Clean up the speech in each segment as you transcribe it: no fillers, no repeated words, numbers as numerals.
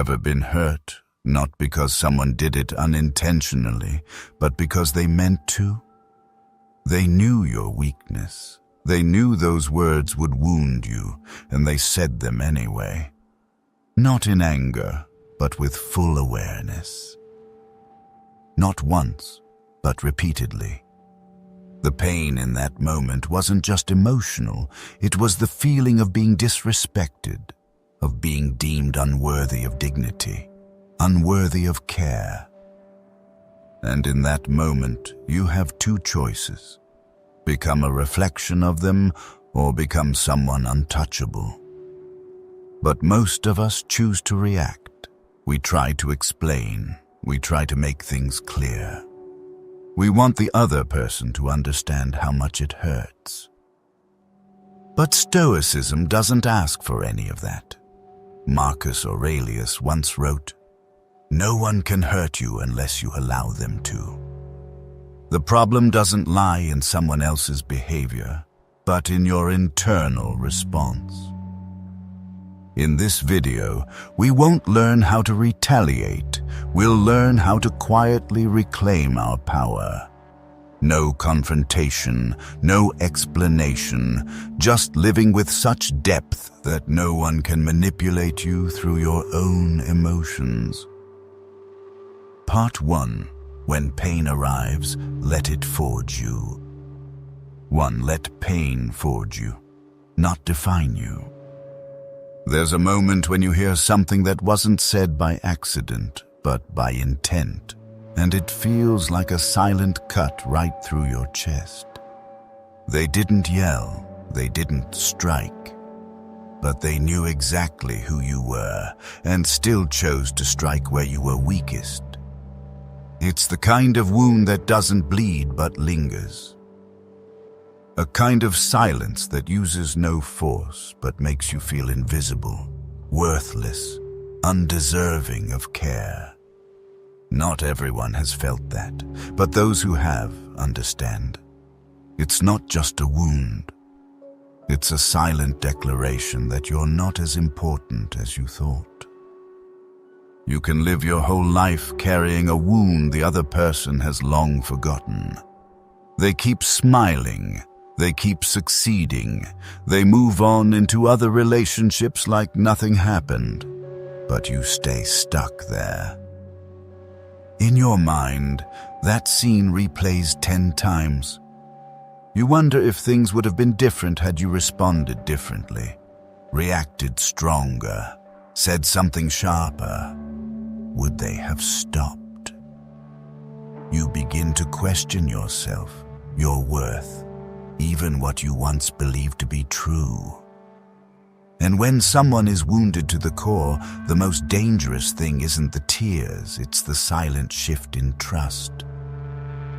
Ever been hurt, not because someone did it unintentionally, but because they meant to? They knew your weakness. They knew those words would wound you, and they said them anyway. Not in anger, but with full awareness. Not once, but repeatedly. The pain in that moment wasn't just emotional, it was the feeling of being disrespected, of being deemed unworthy of dignity, unworthy of care. And in that moment, you have two choices: become a reflection of them or become someone untouchable. But most of us choose to react. We try to explain. We try to make things clear. We want the other person to understand how much it hurts. But Stoicism doesn't ask for any of that. Marcus Aurelius once wrote, "No one can hurt you unless you allow them to." The problem doesn't lie in someone else's behavior, but in your internal response. In this video, we won't learn how to retaliate. We'll learn how to quietly reclaim our power. No confrontation, no explanation, just living with such depth that no one can manipulate you through your own emotions. Part 1. When pain arrives, let it forge you. 1. Let pain forge you, not define you. There's a moment when you hear something that wasn't said by accident, but by intent, and it feels like a silent cut right through your chest. They didn't yell, they didn't strike, but they knew exactly who you were and still chose to strike where you were weakest. It's the kind of wound that doesn't bleed but lingers. A kind of silence that uses no force but makes you feel invisible, worthless, undeserving of care. Not everyone has felt that, but those who have understand. It's not just a wound. It's a silent declaration that you're not as important as you thought. You can live your whole life carrying a wound the other person has long forgotten. They keep smiling. They keep succeeding. They move on into other relationships like nothing happened. But you stay stuck there. In your mind, that scene replays 10 times. You wonder if things would have been different had you responded differently, reacted stronger, said something sharper. Would they have stopped? You begin to question yourself, your worth, even what you once believed to be true. And when someone is wounded to the core, the most dangerous thing isn't the tears, it's the silent shift in trust.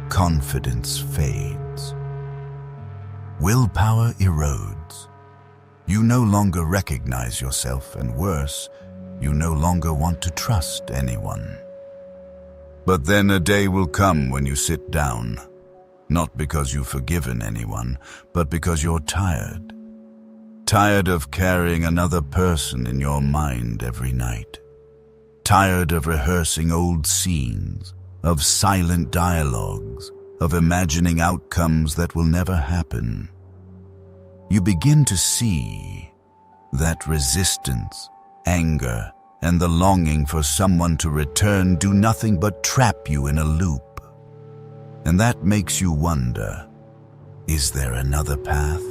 Confidence fades. Willpower erodes. You no longer recognize yourself, and worse, you no longer want to trust anyone. But then a day will come when you sit down. Not because you've forgiven anyone, but because you're tired. Tired of carrying another person in your mind every night. Tired of rehearsing old scenes, of silent dialogues, of imagining outcomes that will never happen. You begin to see that resistance, anger, and the longing for someone to return do nothing but trap you in a loop. And that makes you wonder, is there another path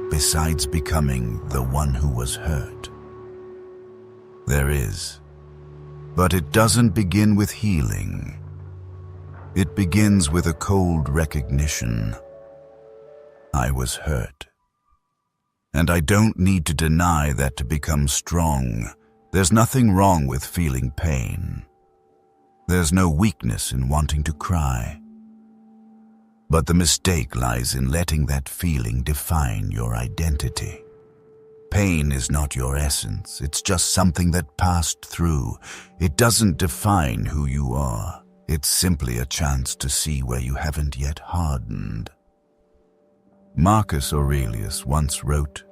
besides becoming the one who was hurt? There is, but it doesn't begin with healing. It begins with a cold recognition. I was hurt. And I don't need to deny that to become strong. There's nothing wrong with feeling pain. There's no weakness in wanting to cry. But the mistake lies in letting that feeling define your identity. Pain is not your essence. It's just something that passed through. It doesn't define who you are. It's simply a chance to see where you haven't yet hardened. Marcus Aurelius once wrote,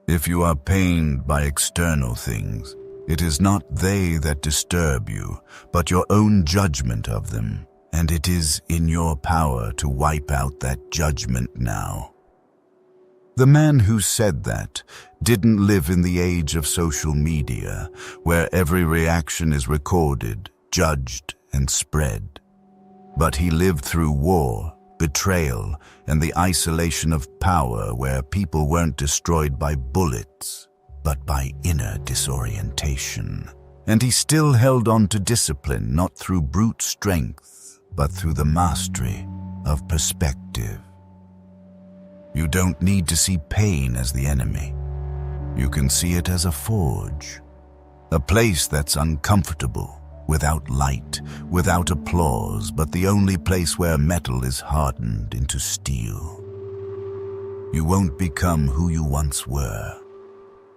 "If you are pained by external things, It is not they that disturb you, but your own judgment of them, and it is in your power to wipe out that judgment now. The man who said that didn't live in the age of social media, where every reaction is recorded, judged, and spread. But he lived through war, betrayal, and the isolation of power, where people weren't destroyed by bullets, but by inner disorientation. And he still held on to discipline, not through brute strength, but through the mastery of perspective. You don't need to see pain as the enemy. You can see it as a forge, a place that's uncomfortable, without light, without applause, but the only place where metal is hardened into steel. You won't become who you once were.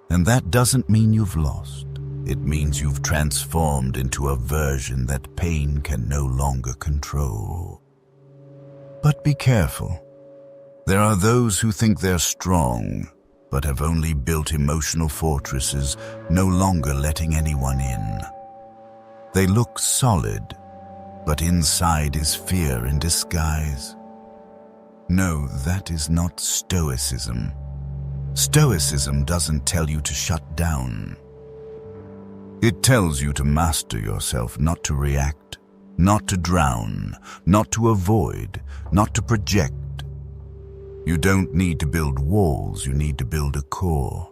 And that doesn't mean you've lost. It means you've transformed into a version that pain can no longer control. But be careful. There are those who think they're strong, but have only built emotional fortresses, no longer letting anyone in. They look solid, but inside is fear in disguise. No, that is not stoicism. Stoicism doesn't tell you to shut down. It tells you to master yourself, not to react, not to drown, not to avoid, not to project. You don't need to build walls, you need to build a core.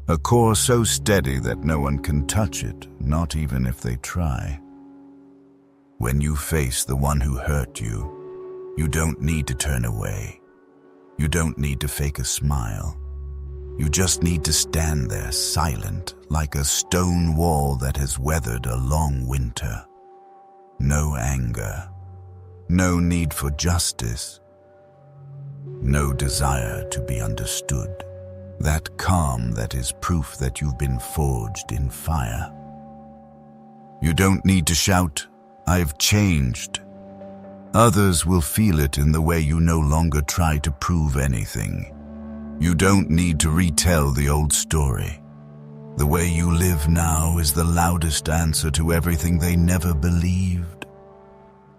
A core so steady that no one can touch it, not even if they try. When you face the one who hurt you, you don't need to turn away. You don't need to fake a smile. You just need to stand there silent, like a stone wall that has weathered a long winter. No anger, no need for justice, no desire to be understood. That calm that is proof that you've been forged in fire. You don't need to shout, "I've changed." Others will feel it in the way you no longer try to prove anything. You don't need to retell the old story. The way you live now is the loudest answer to everything they never believed.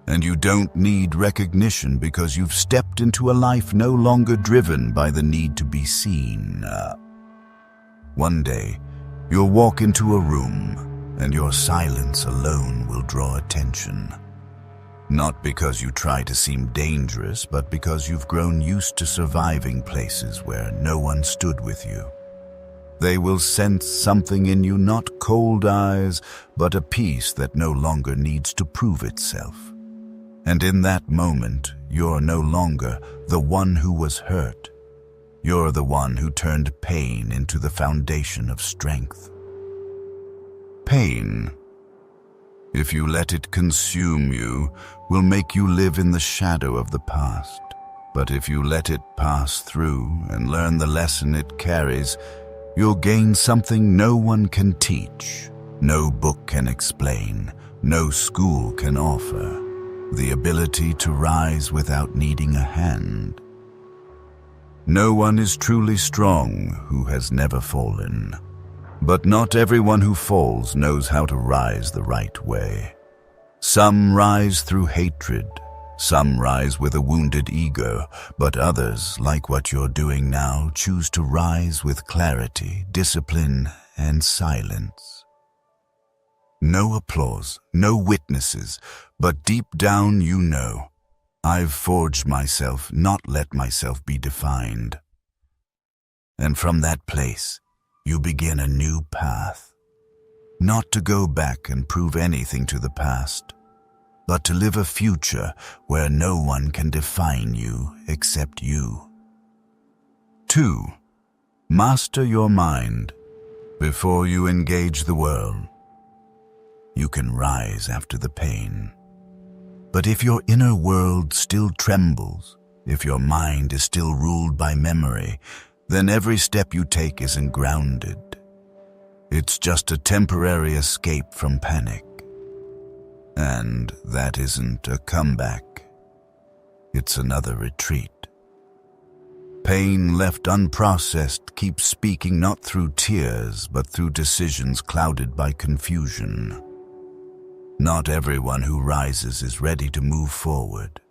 And you don't need recognition because you've stepped into a life no longer driven by the need to be seen. One day, you'll walk into a room, and your silence alone will draw attention. Not because you try to seem dangerous, but because you've grown used to surviving places where no one stood with you. They will sense something in you, not cold eyes, but a peace that no longer needs to prove itself. And in that moment, you're no longer the one who was hurt. You're the one who turned pain into the foundation of strength. Pain, if you let it consume you, will make you live in the shadow of the past. But if you let it pass through and learn the lesson it carries, you'll gain something no one can teach, no book can explain, no school can offer. The ability to rise without needing a hand. No one is truly strong who has never fallen. But not everyone who falls knows how to rise the right way. Some rise through hatred, some rise with a wounded ego, but others, like what you're doing now, choose to rise with clarity, discipline, and silence. No applause, no witnesses, but deep down you know, I've forged myself, not let myself be defined. And from that place, you begin a new path. Not to go back and prove anything to the past, but to live a future where no one can define you except you. 2. Master your mind before you engage the world. You can rise after the pain. But if your inner world still trembles, if your mind is still ruled by memory, then every step you take isn't grounded. It's just a temporary escape from panic. And that isn't a comeback. It's another retreat. Pain left unprocessed keeps speaking not through tears, but through decisions clouded by confusion. Not everyone who rises is ready to move forward.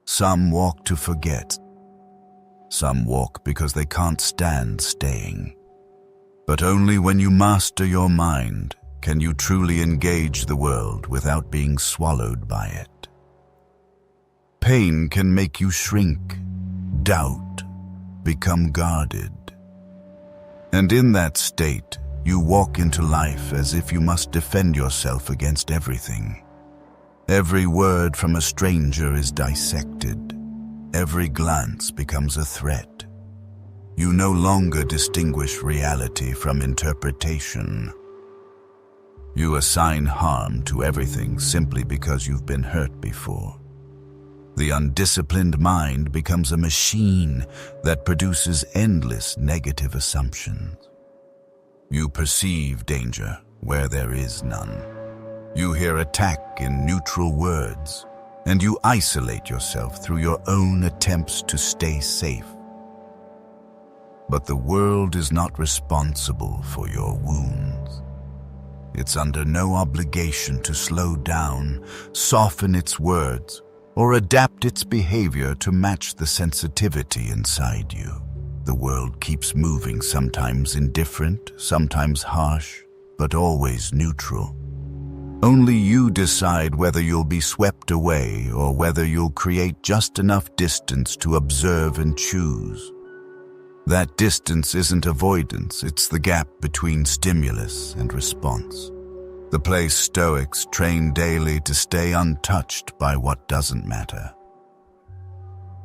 Some walk to forget. Some walk because they can't stand staying. But only when you master your mind can you truly engage the world without being swallowed by it. Pain can make you shrink, doubt, become guarded. And in that state, you walk into life as if you must defend yourself against everything. Every word from a stranger is dissected. Every glance becomes a threat. You no longer distinguish reality from interpretation. You assign harm to everything simply because you've been hurt before. The undisciplined mind becomes a machine that produces endless negative assumptions. You perceive danger where there is none. You hear attack in neutral words, and you isolate yourself through your own attempts to stay safe. But the world is not responsible for your wounds. It's under no obligation to slow down, soften its words, or adapt its behavior to match the sensitivity inside you. The world keeps moving, sometimes indifferent, sometimes harsh, but always neutral. Only you decide whether you'll be swept away or whether you'll create just enough distance to observe and choose. That distance isn't avoidance, it's the gap between stimulus and response. The place Stoics train daily to stay untouched by what doesn't matter.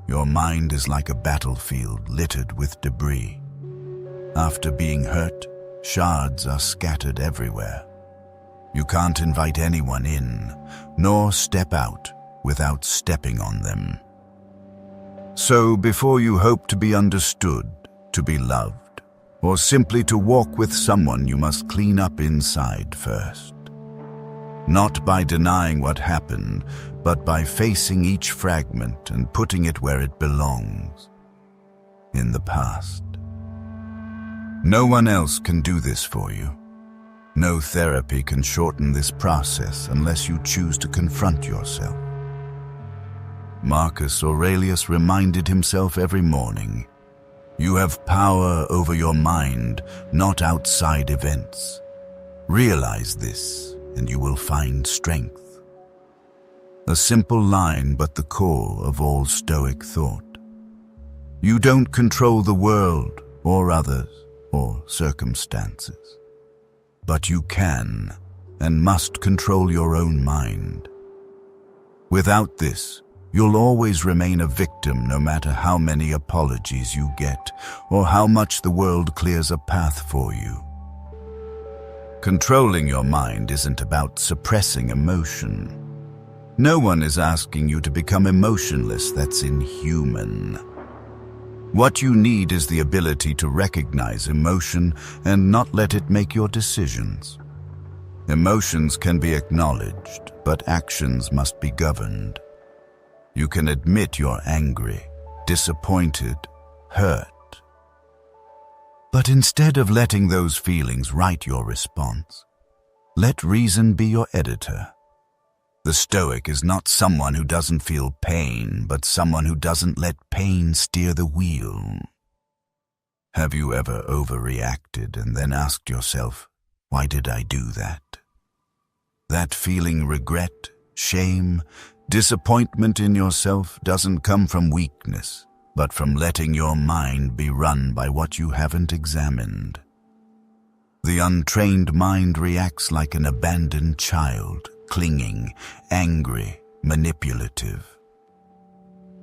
Your mind is like a battlefield littered with debris. After being hurt, shards are scattered everywhere. You can't invite anyone in, nor step out without stepping on them. So before you hope to be understood, to be loved, or simply to walk with someone, you must clean up inside first. Not by denying what happened, but by facing each fragment and putting it where it belongs, in the past. No one else can do this for you. No therapy can shorten this process unless you choose to confront yourself. Marcus Aurelius reminded himself every morning, "You have power over your mind, not outside events. Realize this, and you will find strength." A simple line, but the core of all Stoic thought. You don't control the world, or others, or circumstances. But you can, and must control your own mind. Without this, you'll always remain a victim no matter how many apologies you get, or how much the world clears a path for you. Controlling your mind isn't about suppressing emotion. No one is asking you to become emotionless. That's inhuman. What you need is the ability to recognize emotion and not let it make your decisions. Emotions can be acknowledged, but actions must be governed. You can admit you're angry, disappointed, hurt. But instead of letting those feelings write your response, let reason be your editor. The Stoic is not someone who doesn't feel pain, but someone who doesn't let pain steer the wheel. Have you ever overreacted and then asked yourself, why did I do that? That feeling regret, shame, disappointment in yourself doesn't come from weakness, but from letting your mind be run by what you haven't examined. The untrained mind reacts like an abandoned child, clinging, angry, manipulative.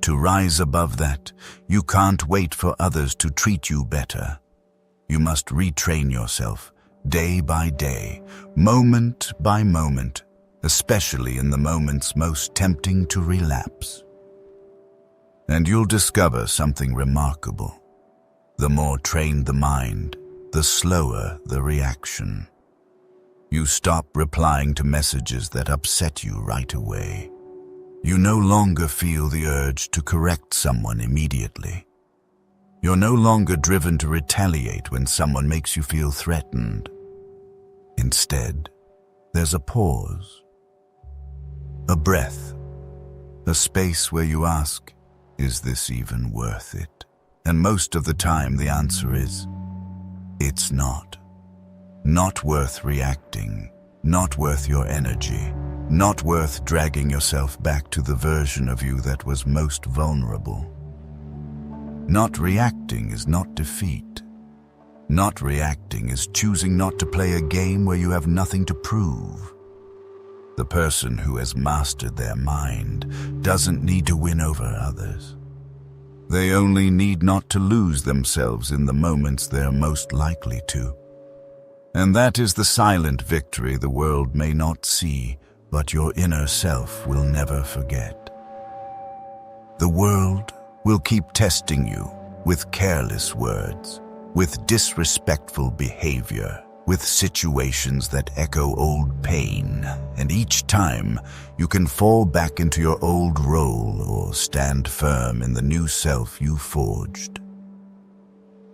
To rise above that, you can't wait for others to treat you better. You must retrain yourself, day by day, moment by moment, especially in the moments most tempting to relapse. And you'll discover something remarkable. The more trained the mind, the slower the reaction. You stop replying to messages that upset you right away. You no longer feel the urge to correct someone immediately. You're no longer driven to retaliate when someone makes you feel threatened. Instead, there's a pause, a breath, a space where you ask, is this even worth it? And most of the time the answer is, it's not. Not worth reacting, not worth your energy, not worth dragging yourself back to the version of you that was most vulnerable. Not reacting is not defeat. Not reacting is choosing not to play a game where you have nothing to prove. The person who has mastered their mind doesn't need to win over others. They only need not to lose themselves in the moments they're most likely to. And that is the silent victory the world may not see, but your inner self will never forget. The world will keep testing you with careless words, with disrespectful behavior, with situations that echo old pain, and each time you can fall back into your old role or stand firm in the new self you forged.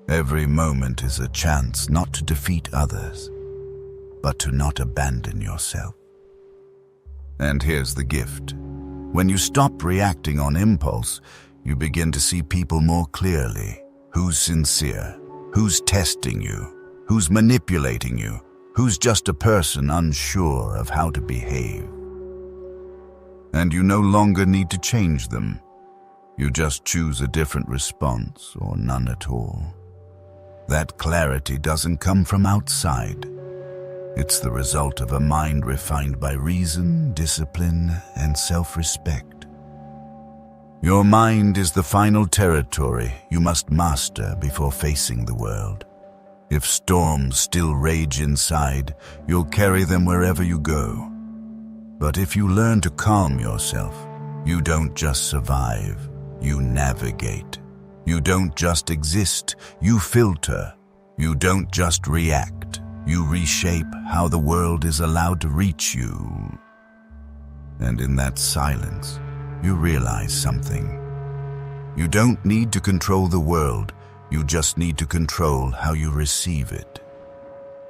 Every moment is a chance not to defeat others, but to not abandon yourself. And here's the gift. When you stop reacting on impulse, you begin to see people more clearly. Who's sincere? Who's testing you? Who's manipulating you? Who's just a person unsure of how to behave? And you no longer need to change them. You just choose a different response or none at all. That clarity doesn't come from outside. It's the result of a mind refined by reason, discipline, and self-respect. Your mind is the final territory you must master before facing the world. If storms still rage inside, you'll carry them wherever you go. But if you learn to calm yourself, you don't just survive, you navigate. You don't just exist, you filter. You don't just react, you reshape how the world is allowed to reach you. And in that silence, you realize something. You don't need to control the world, you just need to control how you receive it.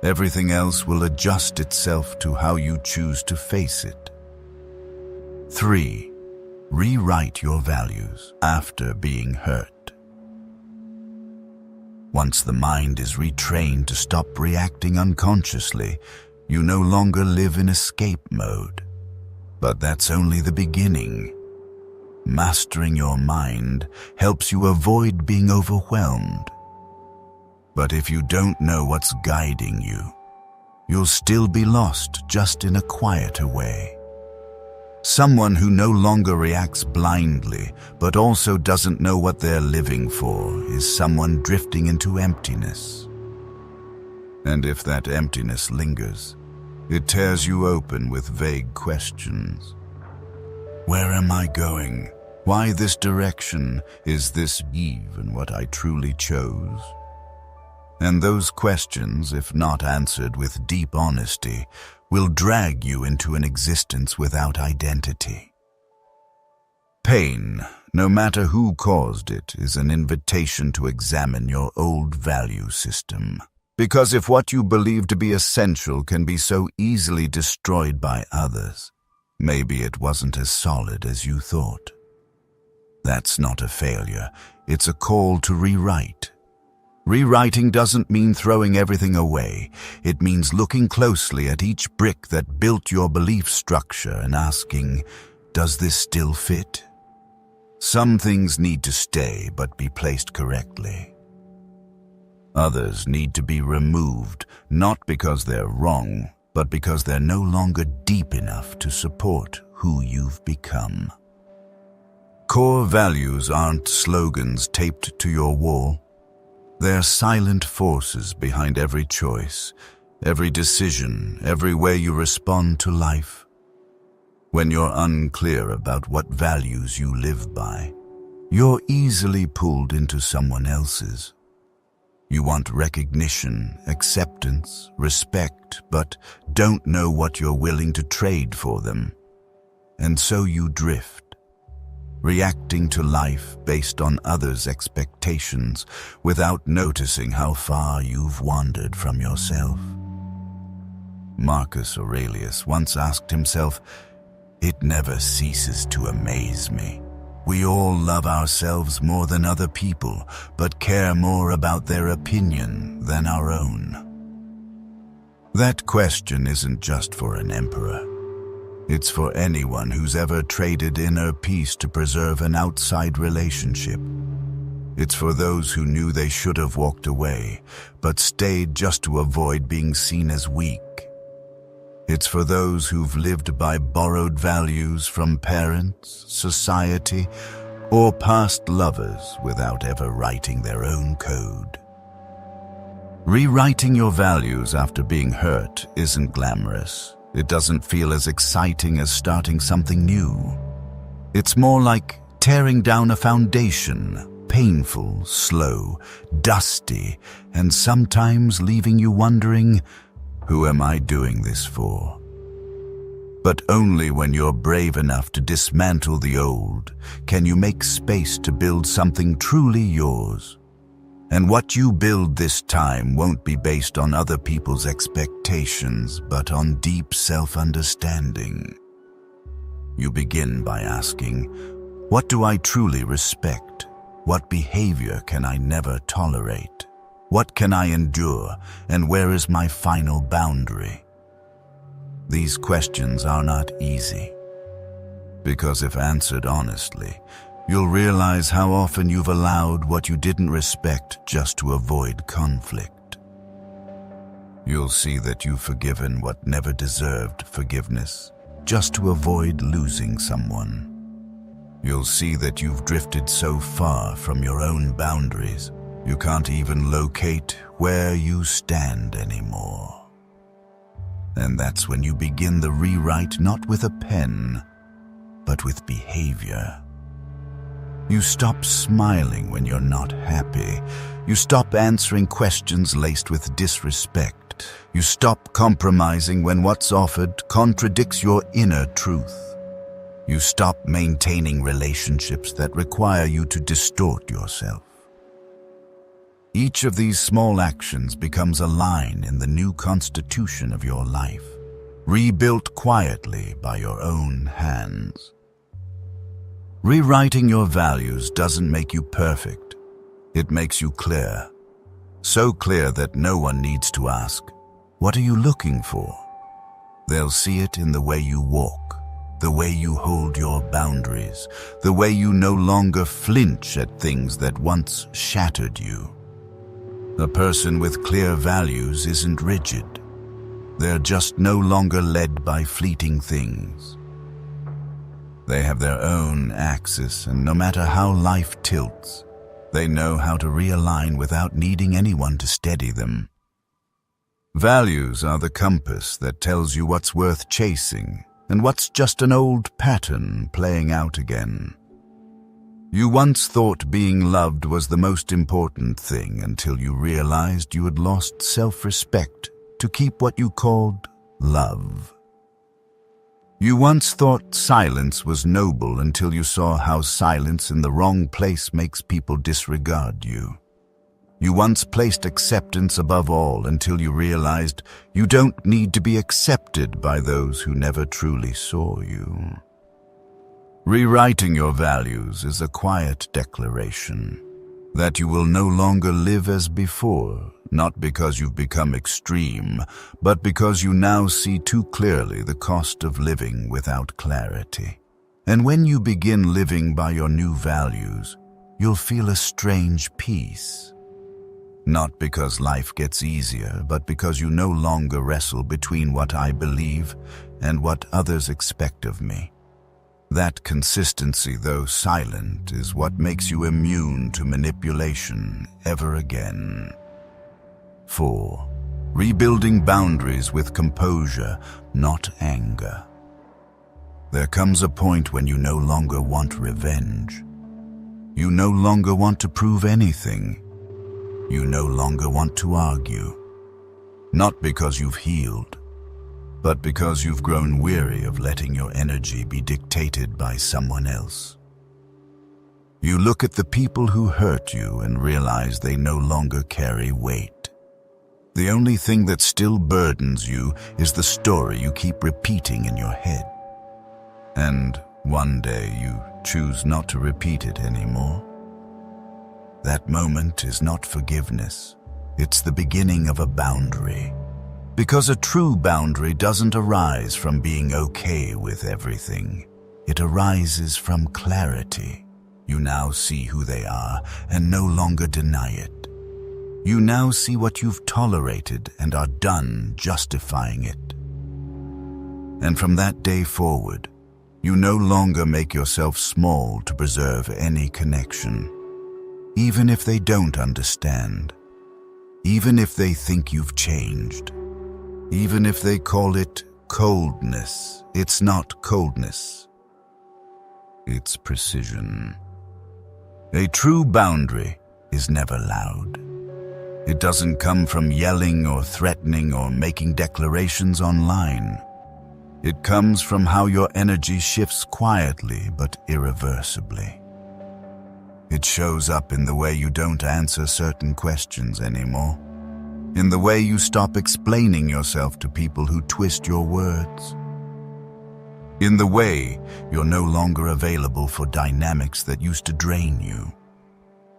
Everything else will adjust itself to how you choose to face it. 3. Rewrite your values after being hurt. Once the mind is retrained to stop reacting unconsciously, you no longer live in escape mode. But that's only the beginning. Mastering your mind helps you avoid being overwhelmed. But if you don't know what's guiding you, you'll still be lost, just in a quieter way. Someone who no longer reacts blindly, but also doesn't know what they're living for, is someone drifting into emptiness. And if that emptiness lingers, it tears you open with vague questions. Where am I going? Why this direction? Is this even what I truly chose? And those questions, if not answered with deep honesty, will drag you into an existence without identity. Pain, no matter who caused it, is an invitation to examine your old value system. Because if what you believe to be essential can be so easily destroyed by others, maybe it wasn't as solid as you thought. That's not a failure, it's a call to rewrite. Rewriting doesn't mean throwing everything away. It means looking closely at each brick that built your belief structure and asking, does this still fit? Some things need to stay but be placed correctly. Others need to be removed, not because they're wrong, but because they're no longer deep enough to support who you've become. Core values aren't slogans taped to your wall. They're silent forces behind every choice, every decision, every way you respond to life. When you're unclear about what values you live by, you're easily pulled into someone else's. You want recognition, acceptance, respect, but don't know what you're willing to trade for them. And so you drift. reacting to life based on others' expectations without noticing how far you've wandered from yourself. Marcus Aurelius once asked himself, "It never ceases to amaze me. We all love ourselves more than other people, but care more about their opinion than our own." That question isn't just for an emperor. It's for anyone who's ever traded inner peace to preserve an outside relationship. It's for those who knew they should have walked away, but stayed just to avoid being seen as weak. It's for those who've lived by borrowed values from parents, society, or past lovers without ever writing their own code. Rewriting your values after being hurt isn't glamorous. It doesn't feel as exciting as starting something new. It's more like tearing down a foundation, painful, slow, dusty, and sometimes leaving you wondering, who am I doing this for? But only when you're brave enough to dismantle the old can you make space to build something truly yours. And what you build this time won't be based on other people's expectations, but on deep self-understanding. You begin by asking, what do I truly respect? What behavior can I never tolerate? What can I endure, and where is my final boundary? These questions are not easy, because if answered honestly, you'll realize how often you've allowed what you didn't respect just to avoid conflict. You'll see that you've forgiven what never deserved forgiveness, just to avoid losing someone. You'll see that you've drifted so far from your own boundaries, you can't even locate where you stand anymore. And that's when you begin the rewrite, not with a pen, but with behavior. You stop smiling when you're not happy. You stop answering questions laced with disrespect. You stop compromising when what's offered contradicts your inner truth. You stop maintaining relationships that require you to distort yourself. Each of these small actions becomes a line in the new constitution of your life, rebuilt quietly by your own hands. Rewriting your values doesn't make you perfect. It makes you clear. So clear that no one needs to ask, "What are you looking for?" They'll see it in the way you walk, the way you hold your boundaries, the way you no longer flinch at things that once shattered you. A person with clear values isn't rigid. They're just no longer led by fleeting things. They have their own axis, and no matter how life tilts, they know how to realign without needing anyone to steady them. Values are the compass that tells you what's worth chasing and what's just an old pattern playing out again. You once thought being loved was the most important thing until you realized you had lost self-respect to keep what you called love. You once thought silence was noble until you saw how silence in the wrong place makes people disregard you. You once placed acceptance above all until you realized you don't need to be accepted by those who never truly saw you. Rewriting your values is a quiet declaration that you will no longer live as before, not because you've become extreme, but because you now see too clearly the cost of living without clarity. And when you begin living by your new values, you'll feel a strange peace. Not because life gets easier, but because you no longer wrestle between what I believe and what others expect of me. That consistency, though silent, is what makes you immune to manipulation ever again. 4. Rebuilding boundaries with composure, not anger. There comes a point when you no longer want revenge. You no longer want to prove anything. You no longer want to argue. Not because you've healed, but because you've grown weary of letting your energy be dictated by someone else. You look at the people who hurt you and realize they no longer carry weight. The only thing that still burdens you is the story you keep repeating in your head. And one day you choose not to repeat it anymore. That moment is not forgiveness. It's the beginning of a boundary. Because a true boundary doesn't arise from being okay with everything. It arises from clarity. You now see who they are and no longer deny it. You now see what you've tolerated and are done justifying it. And from that day forward, you no longer make yourself small to preserve any connection. Even if they don't understand. Even if they think you've changed. Even if they call it coldness, it's not coldness. It's precision. A true boundary is never loud. It doesn't come from yelling or threatening or making declarations online. It comes from how your energy shifts quietly but irreversibly. It shows up in the way you don't answer certain questions anymore. In the way you stop explaining yourself to people who twist your words. In the way you're no longer available for dynamics that used to drain you.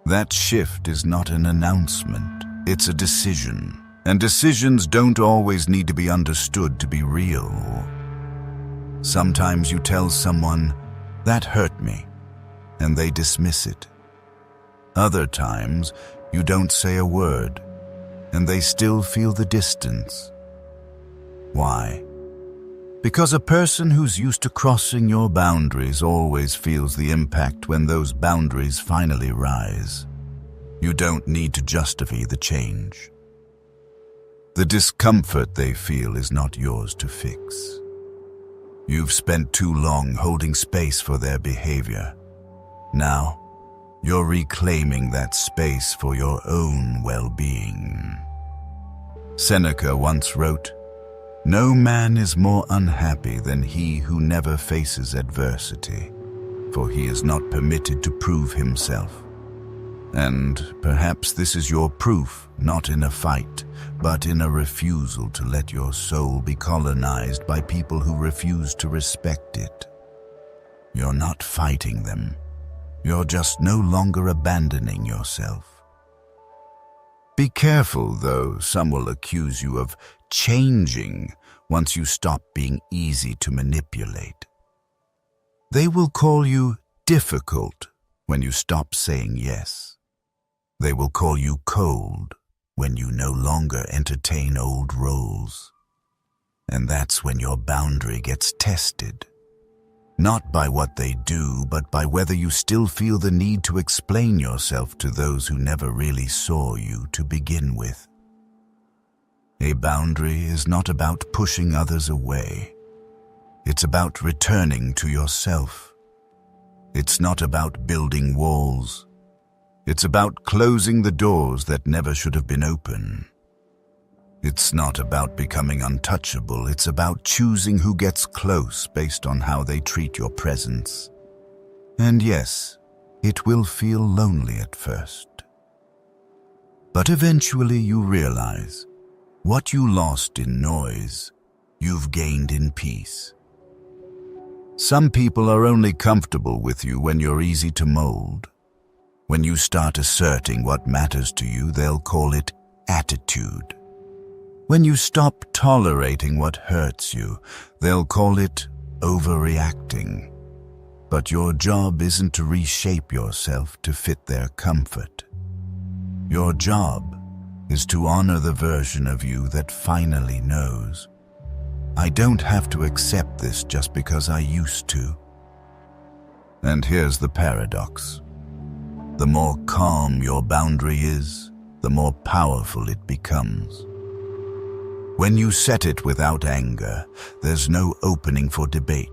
That shift is not an announcement, it's a decision. And decisions don't always need to be understood to be real. Sometimes you tell someone, "That hurt me," and they dismiss it. Other times, you don't say a word, and they still feel the distance. Why? Because a person who's used to crossing your boundaries always feels the impact when those boundaries finally rise. You don't need to justify the change. The discomfort they feel is not yours to fix. You've spent too long holding space for their behavior. Now, you're reclaiming that space for your own well-being. Seneca once wrote, "No man is more unhappy than he who never faces adversity, for he is not permitted to prove himself." And perhaps this is your proof, not in a fight, but in a refusal to let your soul be colonized by people who refuse to respect it. You're not fighting them. You're just no longer abandoning yourself. Be careful, though. Some will accuse you of changing once you stop being easy to manipulate. They will call you difficult when you stop saying yes. They will call you cold when you no longer entertain old roles. And that's when your boundary gets tested. Not by what they do, but by whether you still feel the need to explain yourself to those who never really saw you to begin with. A boundary is not about pushing others away. It's about returning to yourself. It's not about building walls. It's about closing the doors that never should have been open. It's not about becoming untouchable. It's about choosing who gets close based on how they treat your presence. And yes, it will feel lonely at first. But eventually you realize what you lost in noise, you've gained in peace. Some people are only comfortable with you when you're easy to mold. When you start asserting what matters to you, they'll call it attitude. When you stop tolerating what hurts you, they'll call it overreacting. But your job isn't to reshape yourself to fit their comfort. Your job is to honor the version of you that finally knows. I don't have to accept this just because I used to. And here's the paradox. The more calm your boundary is, the more powerful it becomes. When you set it without anger, there's no opening for debate.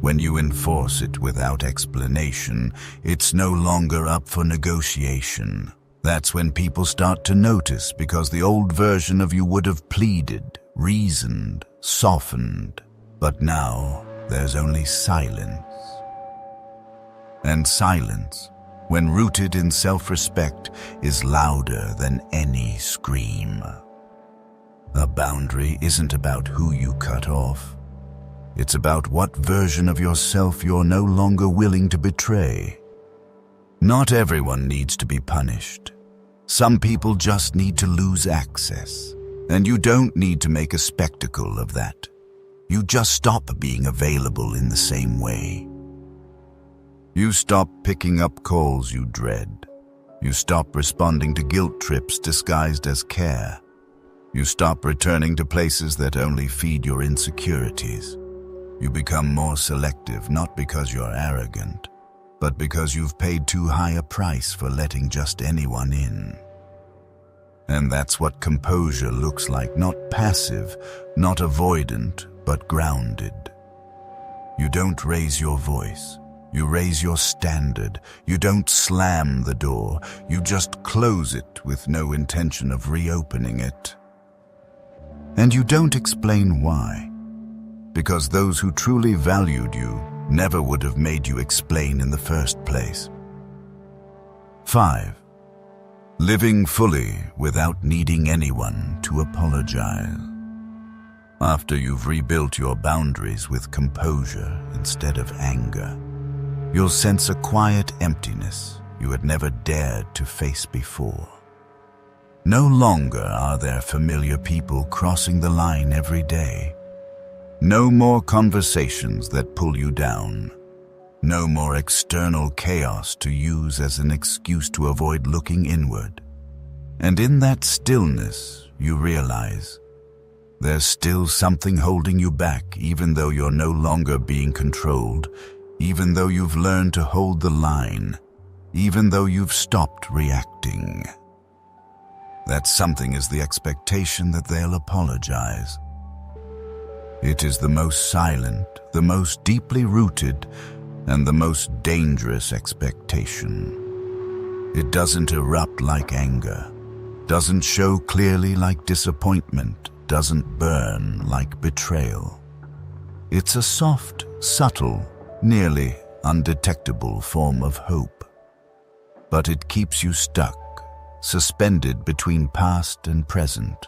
When you enforce it without explanation, it's no longer up for negotiation. That's when people start to notice, because the old version of you would have pleaded, reasoned, softened. But now, there's only silence. And silence, when rooted in self-respect, is louder than any scream. A boundary isn't about who you cut off. It's about what version of yourself you're no longer willing to betray. Not everyone needs to be punished. Some people just need to lose access. And you don't need to make a spectacle of that. You just stop being available in the same way. You stop picking up calls you dread. You stop responding to guilt trips disguised as care. You stop returning to places that only feed your insecurities. You become more selective, not because you're arrogant, but because you've paid too high a price for letting just anyone in. And that's what composure looks like, not passive, not avoidant, but grounded. You don't raise your voice. You raise your standard. You don't slam the door. You just close it with no intention of reopening it. And you don't explain why. Because those who truly valued you never would have made you explain in the first place. 5. Living fully without needing anyone to apologize. After you've rebuilt your boundaries with composure instead of anger, you'll sense a quiet emptiness you had never dared to face before. No longer are there familiar people crossing the line every day. No more conversations that pull you down. No more external chaos to use as an excuse to avoid looking inward. And in that stillness, you realize there's still something holding you back, even though you're no longer being controlled, even though you've learned to hold the line, even though you've stopped reacting. That something is the expectation that they'll apologize. It is the most silent, the most deeply rooted, and the most dangerous expectation. It doesn't erupt like anger, doesn't show clearly like disappointment, doesn't burn like betrayal. It's a soft, subtle, nearly undetectable form of hope. But it keeps you stuck, suspended between past and present.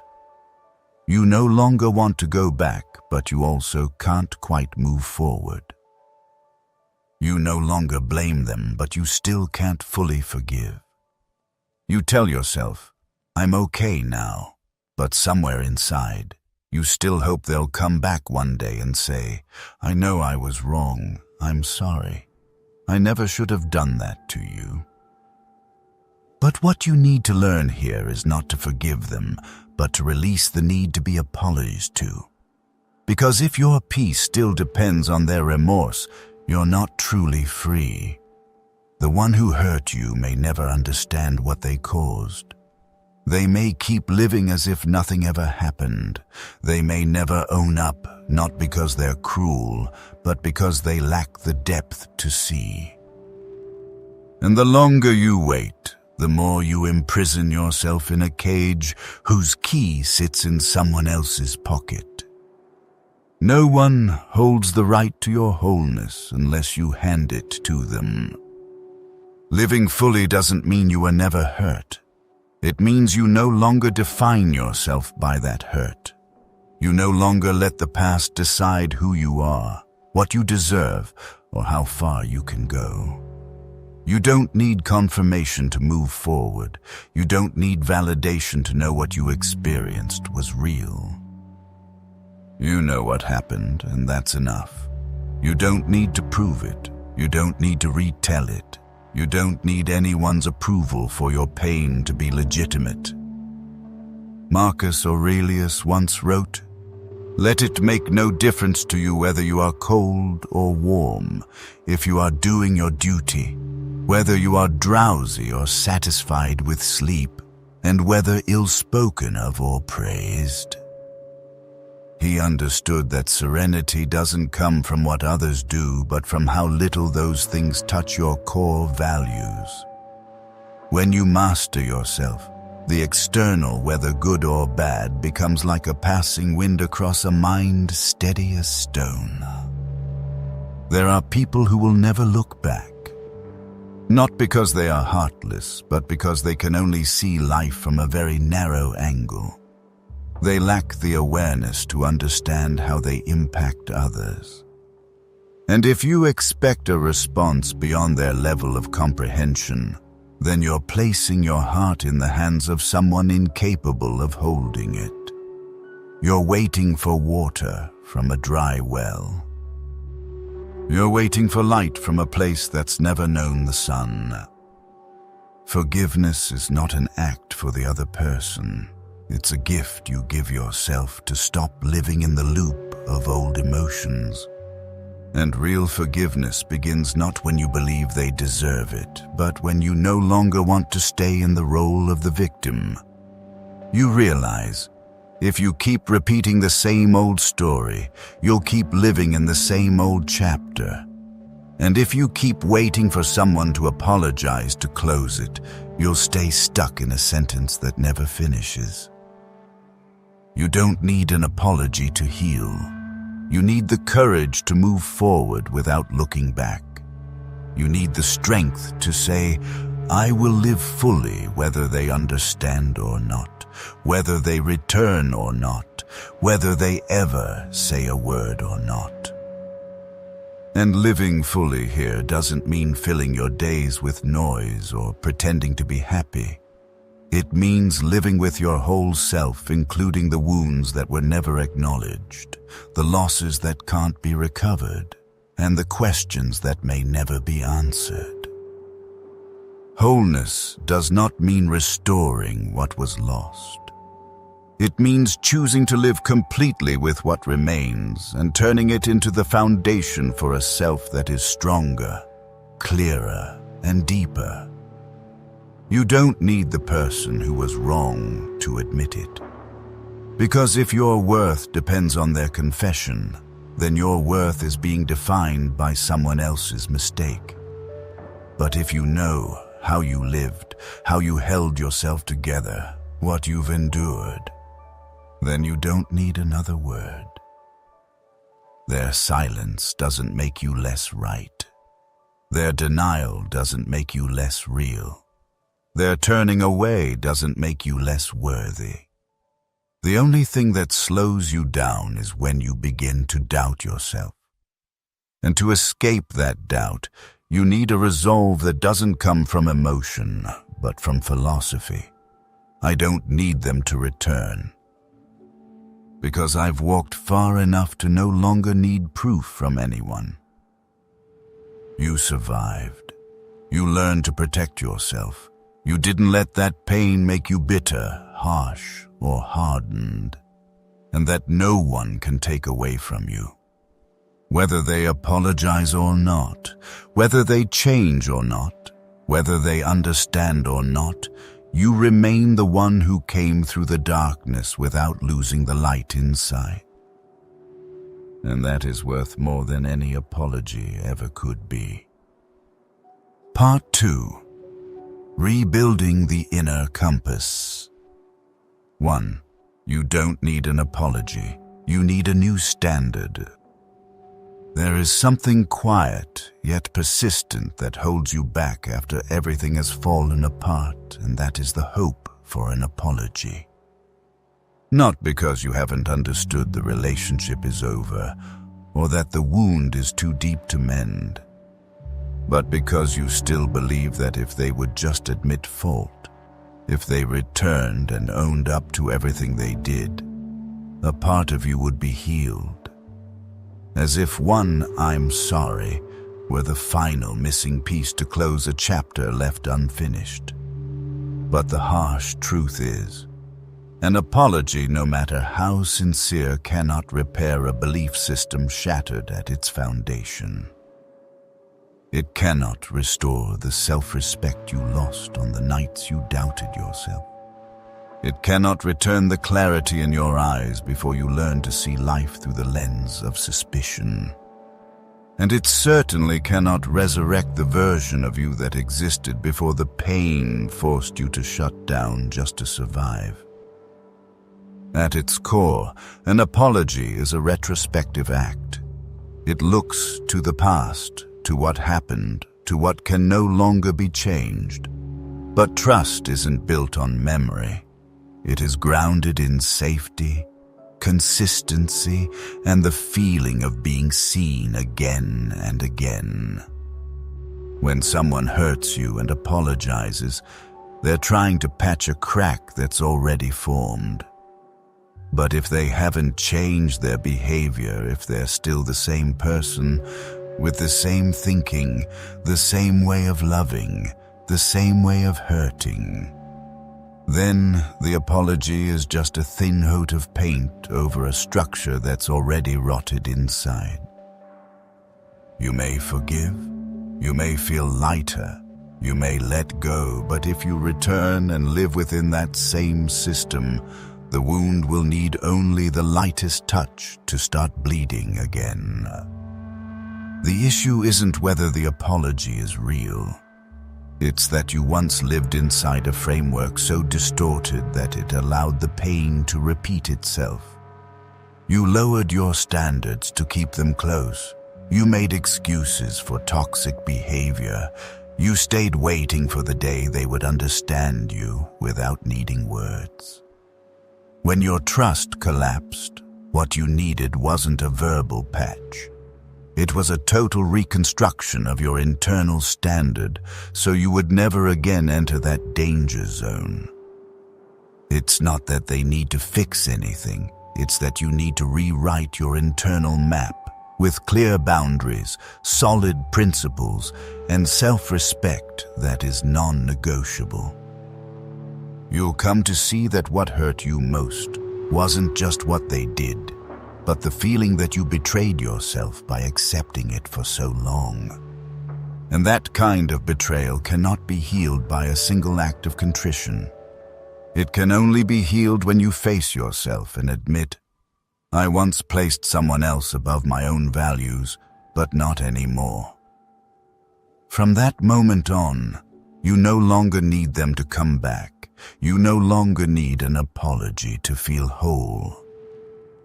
You no longer want to go back, but you also can't quite move forward. You no longer blame them, but you still can't fully forgive. You tell yourself, I'm okay now, but somewhere inside, you still hope they'll come back one day and say, I know I was wrong, I'm sorry. I never should have done that to you. But what you need to learn here is not to forgive them, but to release the need to be apologized to. Because if your peace still depends on their remorse, you're not truly free. The one who hurt you may never understand what they caused. They may keep living as if nothing ever happened. They may never own up, not because they're cruel, but because they lack the depth to see. And the longer you wait, the more you imprison yourself in a cage whose key sits in someone else's pocket. No one holds the right to your wholeness unless you hand it to them. Living fully doesn't mean you were never hurt. It means you no longer define yourself by that hurt. You no longer let the past decide who you are, what you deserve, or how far you can go. You don't need confirmation to move forward. You don't need validation to know what you experienced was real. You know what happened, and that's enough. You don't need to prove it. You don't need to retell it. You don't need anyone's approval for your pain to be legitimate. Marcus Aurelius once wrote, "Let it make no difference to you whether you are cold or warm, if you are doing your duty, whether you are drowsy or satisfied with sleep, and whether ill-spoken of or praised." He understood that serenity doesn't come from what others do, but from how little those things touch your core values. When you master yourself, the external, whether good or bad, becomes like a passing wind across a mind steady as stone. There are people who will never look back, Not because they are heartless, but because they can only see life from a very narrow angle. They lack the awareness to understand how they impact others. And if you expect a response beyond their level of comprehension, then you're placing your heart in the hands of someone incapable of holding it. You're waiting for water from a dry well. You're waiting for light from a place that's never known the sun. Forgiveness is not an act for the other person. It's a gift you give yourself to stop living in the loop of old emotions. And real forgiveness begins not when you believe they deserve it, but when you no longer want to stay in the role of the victim. You realize, if you keep repeating the same old story, you'll keep living in the same old chapter. And if you keep waiting for someone to apologize to close it, you'll stay stuck in a sentence that never finishes. You don't need an apology to heal. You need the courage to move forward without looking back. You need the strength to say, I will live fully whether they understand or not, whether they return or not, whether they ever say a word or not. And living fully here doesn't mean filling your days with noise or pretending to be happy. It means living with your whole self, including the wounds that were never acknowledged, the losses that can't be recovered, and the questions that may never be answered. Wholeness does not mean restoring what was lost. It means choosing to live completely with what remains and turning it into the foundation for a self that is stronger, clearer, and deeper. You don't need the person who was wrong to admit it. Because if your worth depends on their confession, then your worth is being defined by someone else's mistake. But if you know how you lived, how you held yourself together, what you've endured, then you don't need another word. Their silence doesn't make you less right. Their denial doesn't make you less real. Their turning away doesn't make you less worthy. The only thing that slows you down is when you begin to doubt yourself. And to escape that doubt, you need a resolve that doesn't come from emotion, but from philosophy. I don't need them to return, because I've walked far enough to no longer need proof from anyone. You survived. You learned to protect yourself. You didn't let that pain make you bitter, harsh, or hardened, and that no one can take away from you. Whether they apologize or not, whether they change or not, whether they understand or not, you remain the one who came through the darkness without losing the light inside. And that is worth more than any apology ever could be. Part 2. Rebuilding the Inner Compass. 1. You don't need an apology. You need a new standard. There is something quiet, yet persistent, that holds you back after everything has fallen apart, and that is the hope for an apology. Not because you haven't understood the relationship is over, or that the wound is too deep to mend, but because you still believe that if they would just admit fault, if they returned and owned up to everything they did, a part of you would be healed. As if one "I'm sorry" were the final missing piece to close a chapter left unfinished. But the harsh truth is, an apology, no matter how sincere, cannot repair a belief system shattered at its foundation. It cannot restore the self-respect you lost on the nights you doubted yourself. It cannot return the clarity in your eyes before you learn to see life through the lens of suspicion. And it certainly cannot resurrect the version of you that existed before the pain forced you to shut down just to survive. At its core, an apology is a retrospective act. It looks to the past, to what happened, to what can no longer be changed. But trust isn't built on memory. It is grounded in safety, consistency, and the feeling of being seen again and again. When someone hurts you and apologizes, they're trying to patch a crack that's already formed. But if they haven't changed their behavior, if they're still the same person, with the same thinking, the same way of loving, the same way of hurting, then the apology is just a thin coat of paint over a structure that's already rotted inside. You may forgive, you may feel lighter, you may let go, but if you return and live within that same system, the wound will need only the lightest touch to start bleeding again. The issue isn't whether the apology is real. It's that you once lived inside a framework so distorted that it allowed the pain to repeat itself. You lowered your standards to keep them close. You made excuses for toxic behavior. You stayed waiting for the day they would understand you without needing words. When your trust collapsed, what you needed wasn't a verbal patch. It was a total reconstruction of your internal standard, so you would never again enter that danger zone. It's not that they need to fix anything, it's that you need to rewrite your internal map with clear boundaries, solid principles, and self-respect that is non-negotiable. You'll come to see that what hurt you most wasn't just what they did, but the feeling that you betrayed yourself by accepting it for so long. And that kind of betrayal cannot be healed by a single act of contrition. It can only be healed when you face yourself and admit, I once placed someone else above my own values, but not anymore. From that moment on, you no longer need them to come back. You no longer need an apology to feel whole.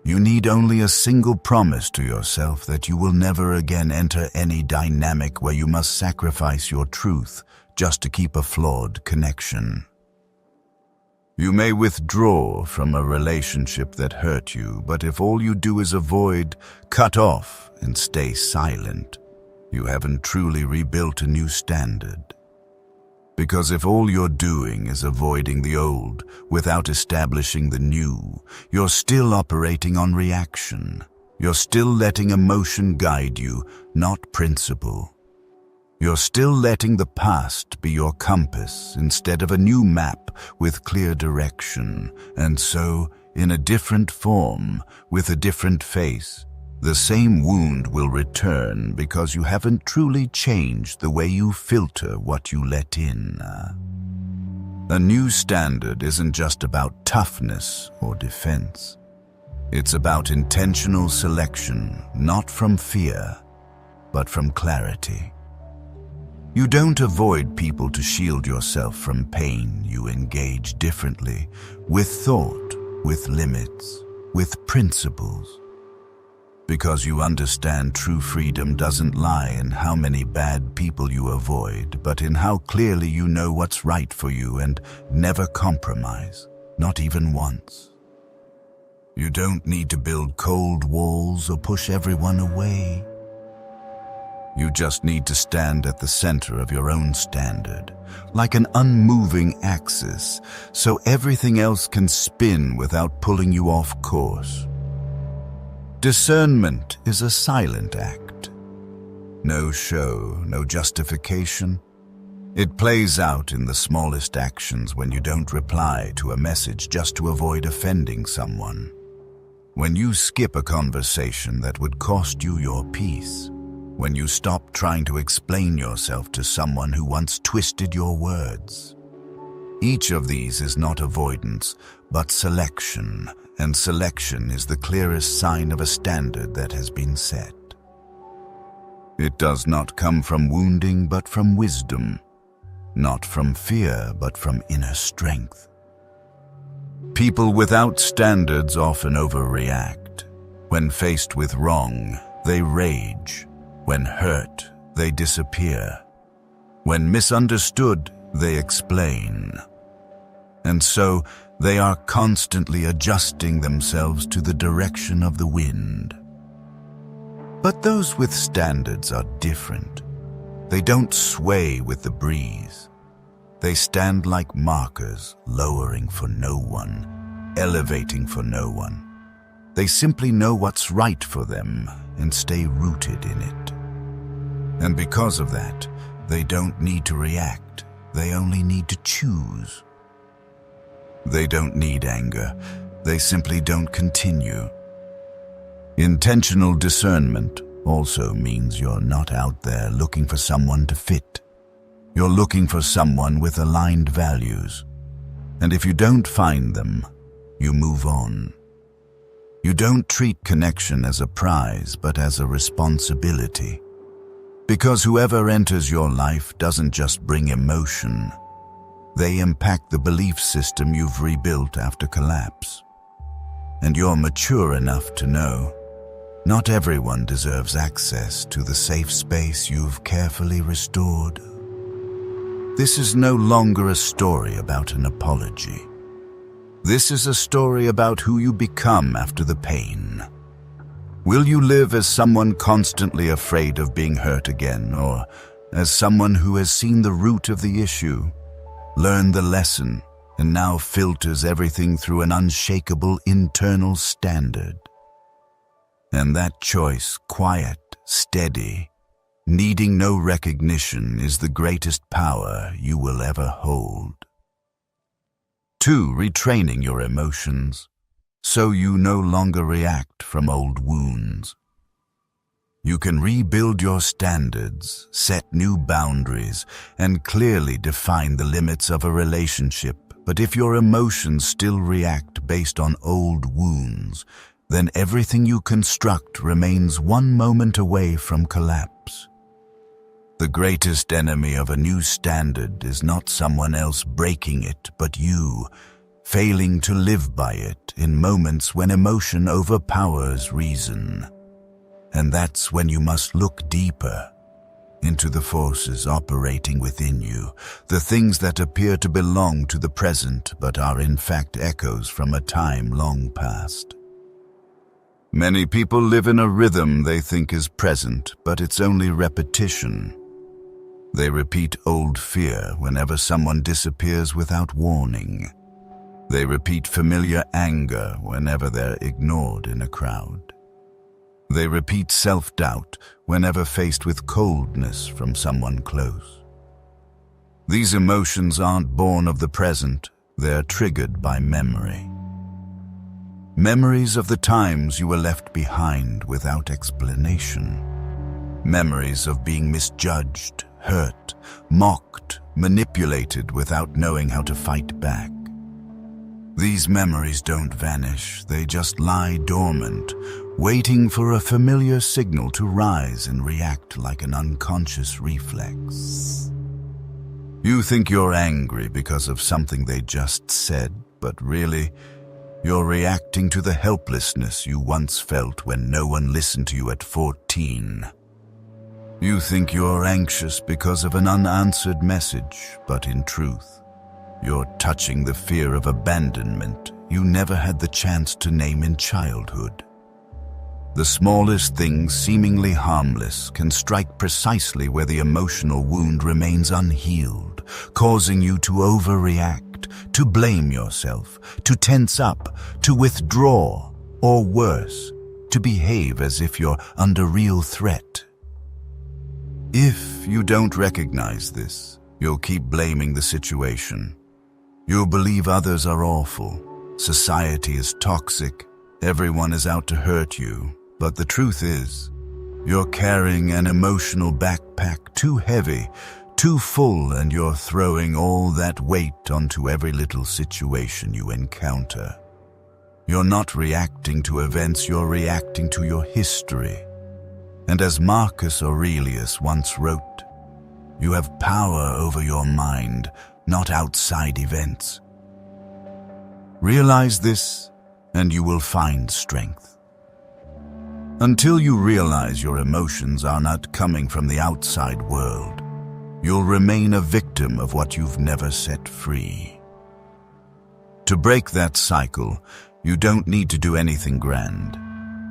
You need only a single promise to yourself that you will never again enter any dynamic where you must sacrifice your truth just to keep a flawed connection. You may withdraw from a relationship that hurt you, but if all you do is avoid, cut off, and stay silent, you haven't truly rebuilt a new standard. Because if all you're doing is avoiding the old without establishing the new, you're still operating on reaction. You're still letting emotion guide you, not principle. You're still letting the past be your compass instead of a new map with clear direction. And so, in a different form, with a different face, the same wound will return because you haven't truly changed the way you filter what you let in. A new standard isn't just about toughness or defense. It's about intentional selection, not from fear, but from clarity. You don't avoid people to shield yourself from pain. You engage differently, with thought, with limits, with principles. Because you understand true freedom doesn't lie in how many bad people you avoid, but in how clearly you know what's right for you and never compromise, not even once. You don't need to build cold walls or push everyone away. You just need to stand at the center of your own standard, like an unmoving axis, so everything else can spin without pulling you off course. Discernment is a silent act. No show, no justification. It plays out in the smallest actions when you don't reply to a message just to avoid offending someone. When you skip a conversation that would cost you your peace. When you stop trying to explain yourself to someone who once twisted your words. Each of these is not avoidance, but selection, and selection is the clearest sign of a standard that has been set. It does not come from wounding, but from wisdom, not from fear, but from inner strength. People without standards often overreact. When faced with wrong, they rage. When hurt, they disappear. When misunderstood, they explain. And so, they are constantly adjusting themselves to the direction of the wind. But those with standards are different. They don't sway with the breeze. They stand like markers, lowering for no one, elevating for no one. They simply know what's right for them and stay rooted in it. And because of that, they don't need to react. They only need to choose. They don't need anger. They simply don't continue. Intentional discernment also means you're not out there looking for someone to fit. You're looking for someone with aligned values. And if you don't find them, you move on. You don't treat connection as a prize, but as a responsibility. Because whoever enters your life doesn't just bring emotion. They impact the belief system you've rebuilt after collapse. And you're mature enough to know not everyone deserves access to the safe space you've carefully restored. This is no longer a story about an apology. This is a story about who you become after the pain. Will you live as someone constantly afraid of being hurt again, or as someone who has seen the root of the issue, learned the lesson, and now filters everything through an unshakable internal standard? And that choice, quiet, steady, needing no recognition, is the greatest power you will ever hold. 2. Retraining your emotions, so you no longer react from old wounds. You can rebuild your standards, set new boundaries, and clearly define the limits of a relationship. But if your emotions still react based on old wounds, then everything you construct remains one moment away from collapse. The greatest enemy of a new standard is not someone else breaking it, but you, failing to live by it in moments when emotion overpowers reason. And that's when you must look deeper into the forces operating within you, the things that appear to belong to the present but are in fact echoes from a time long past. Many people live in a rhythm they think is present, but it's only repetition. They repeat old fear whenever someone disappears without warning. They repeat familiar anger whenever they're ignored in a crowd. They repeat self-doubt whenever faced with coldness from someone close. These emotions aren't born of the present, they're triggered by memory. Memories of the times you were left behind without explanation. Memories of being misjudged, hurt, mocked, manipulated without knowing how to fight back. These memories don't vanish, they just lie dormant, waiting for a familiar signal to rise and react like an unconscious reflex. You think you're angry because of something they just said, but really, you're reacting to the helplessness you once felt when no one listened to you at 14. You think you're anxious because of an unanswered message, but in truth, you're touching the fear of abandonment you never had the chance to name in childhood. The smallest things, seemingly harmless, can strike precisely where the emotional wound remains unhealed, causing you to overreact, to blame yourself, to tense up, to withdraw, or worse, to behave as if you're under real threat. If you don't recognize this, you'll keep blaming the situation. You'll believe others are awful, society is toxic, everyone is out to hurt you. But the truth is, you're carrying an emotional backpack too heavy, too full, and you're throwing all that weight onto every little situation you encounter. You're not reacting to events, you're reacting to your history. And as Marcus Aurelius once wrote, you have power over your mind, not outside events. Realize this, and you will find strength. Until you realize your emotions are not coming from the outside world, you'll remain a victim of what you've never set free. To break that cycle, you don't need to do anything grand.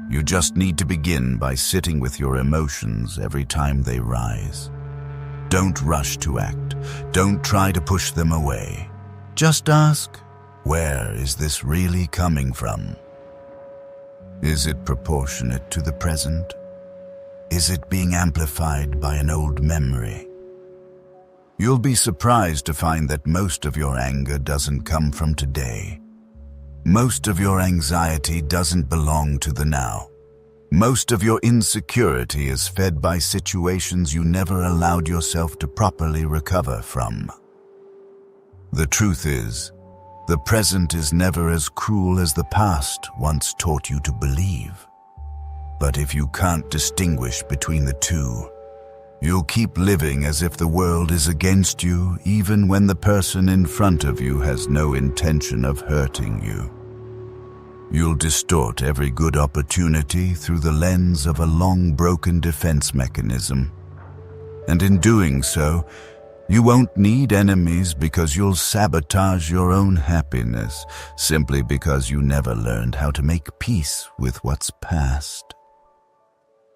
You just need to begin by sitting with your emotions every time they rise. Don't rush to act. Don't try to push them away. Just ask, where is this really coming from? Is it proportionate to the present? Is it being amplified by an old memory? You'll be surprised to find that most of your anger doesn't come from today. Most of your anxiety doesn't belong to the now. Most of your insecurity is fed by situations you never allowed yourself to properly recover from. The truth is, the present is never as cruel as the past once taught you to believe. But if you can't distinguish between the two, you'll keep living as if the world is against you, even when the person in front of you has no intention of hurting you. You'll distort every good opportunity through the lens of a long-broken defense mechanism. And in doing so, you won't need enemies because you'll sabotage your own happiness simply because you never learned how to make peace with what's past.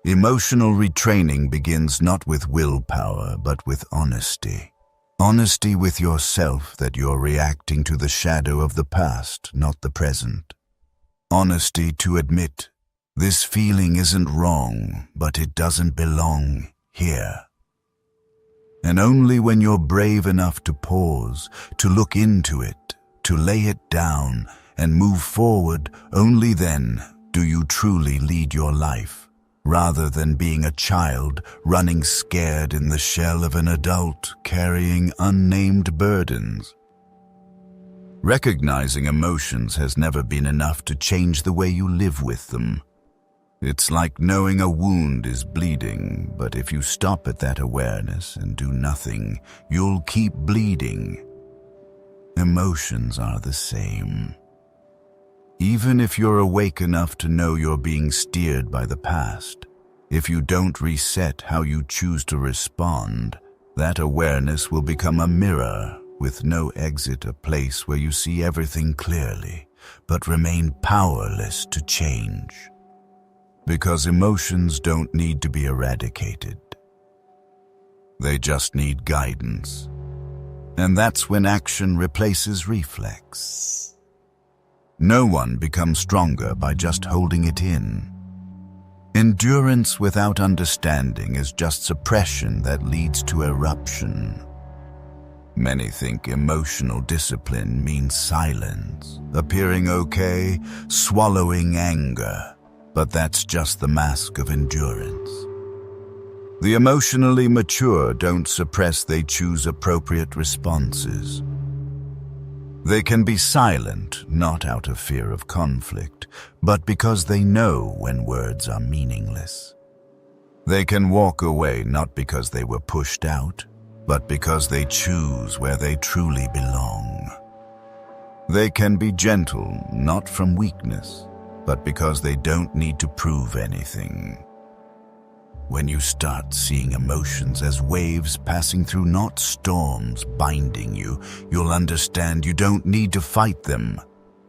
Emotional retraining begins not with willpower, but with honesty. Honesty with yourself that you're reacting to the shadow of the past, not the present. Honesty to admit, this feeling isn't wrong, but it doesn't belong here. And only when you're brave enough to pause, to look into it, to lay it down, and move forward, only then do you truly lead your life, rather than being a child running scared in the shell of an adult carrying unnamed burdens. Recognizing emotions has never been enough to change the way you live with them. It's like knowing a wound is bleeding, but if you stop at that awareness and do nothing, you'll keep bleeding. Emotions are the same. Even if you're awake enough to know you're being steered by the past, if you don't reset how you choose to respond, that awareness will become a mirror with no exit, a place where you see everything clearly, but remain powerless to change. Because emotions don't need to be eradicated. They just need guidance. And that's when action replaces reflex. No one becomes stronger by just holding it in. Endurance without understanding is just suppression that leads to eruption. Many think emotional discipline means silence, appearing okay, swallowing anger, but that's just the mask of endurance. The emotionally mature don't suppress, they choose appropriate responses. They can be silent, not out of fear of conflict, but because they know when words are meaningless. They can walk away not because they were pushed out, but because they choose where they truly belong. They can be gentle, not from weakness, but because they don't need to prove anything. When you start seeing emotions as waves passing through, not storms binding you, you'll understand you don't need to fight them.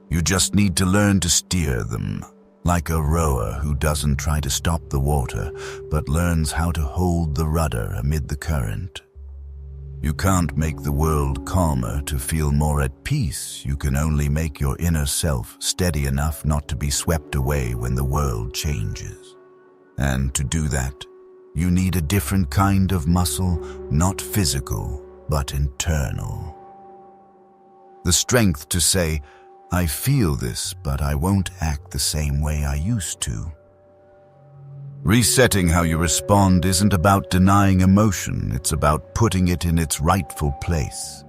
You just need to learn to steer them, like a rower who doesn't try to stop the water, but learns how to hold the rudder amid the current. You can't make the world calmer to feel more at peace. You can only make your inner self steady enough not to be swept away when the world changes. And to do that, you need a different kind of muscle, not physical, but internal. The strength to say, I feel this, but I won't act the same way I used to. Resetting how you respond isn't about denying emotion, it's about putting it in its rightful place.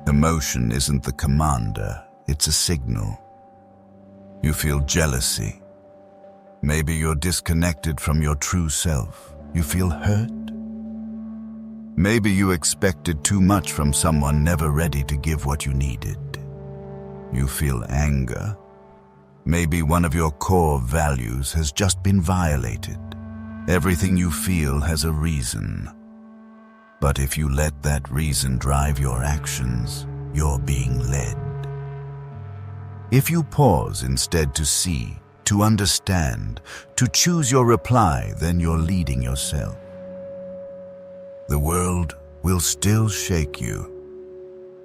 Emotion isn't the commander, it's a signal. You feel jealousy. Maybe you're disconnected from your true self. You feel hurt. Maybe you expected too much from someone never ready to give what you needed. You feel anger. Maybe one of your core values has just been violated. Everything you feel has a reason. But if you let that reason drive your actions, you're being led. If you pause instead to see, to understand, to choose your reply, then you're leading yourself. The world will still shake you.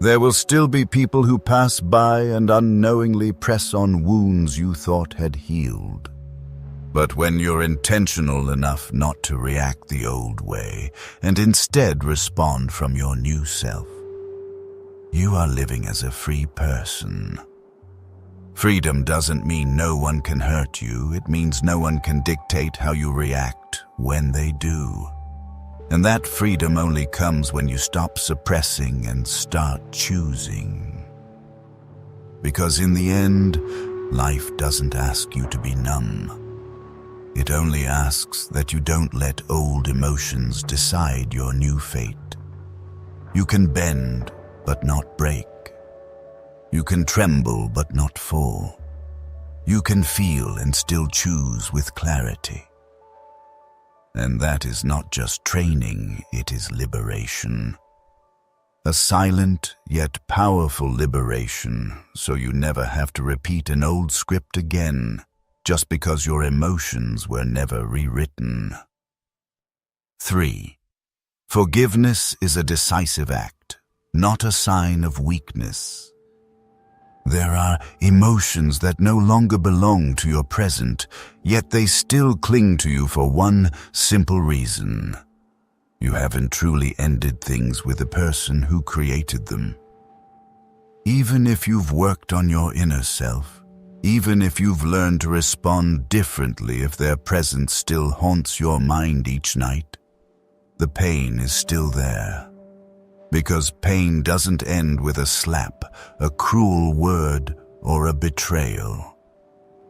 There will still be people who pass by and unknowingly press on wounds you thought had healed. But when you're intentional enough not to react the old way and instead respond from your new self, you are living as a free person. Freedom doesn't mean no one can hurt you. It means no one can dictate how you react when they do. And that freedom only comes when you stop suppressing and start choosing. Because in the end, life doesn't ask you to be numb. It only asks that you don't let old emotions decide your new fate. You can bend, but not break. You can tremble, but not fall. You can feel and still choose with clarity. And that is not just training, it is liberation. A silent yet powerful liberation, so you never have to repeat an old script again, just because your emotions were never rewritten. 3. Forgiveness is a decisive act, not a sign of weakness. There are emotions that no longer belong to your present, yet they still cling to you for one simple reason. You haven't truly ended things with the person who created them. Even if you've worked on your inner self, even if you've learned to respond differently if their presence still haunts your mind each night, the pain is still there. Because pain doesn't end with a slap, a cruel word, or a betrayal.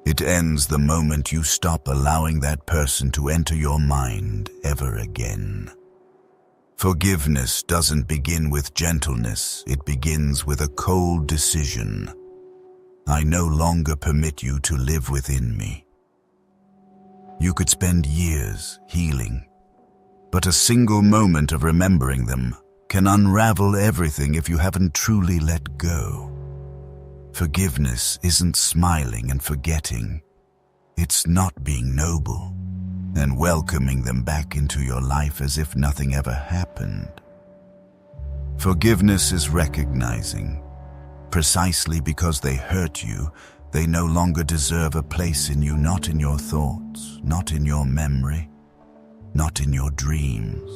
It ends the moment you stop allowing that person to enter your mind ever again. Forgiveness doesn't begin with gentleness, it begins with a cold decision. I no longer permit you to live within me. You could spend years healing, but a single moment of remembering them can unravel everything if you haven't truly let go. Forgiveness isn't smiling and forgetting. It's not being noble and welcoming them back into your life as if nothing ever happened. Forgiveness is recognizing, precisely because they hurt you, they no longer deserve a place in you, not in your thoughts, not in your memory, not in your dreams.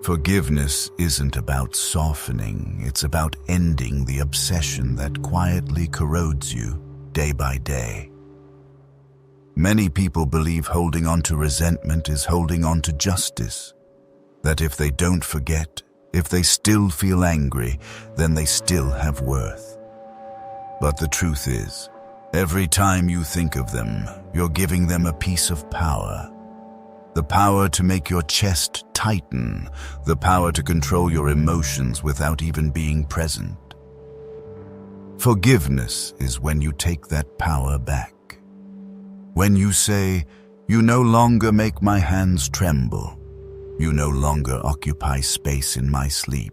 Forgiveness isn't about softening, it's about ending the obsession that quietly corrodes you day by day. Many people believe holding on to resentment is holding on to justice, that if they don't forget, if they still feel angry, then they still have worth. But the truth is, every time you think of them, you're giving them a piece of power. The power to make your chest tighten, the power to control your emotions without even being present. Forgiveness is when you take that power back. When you say, "You no longer make my hands tremble. You no longer occupy space in my sleep."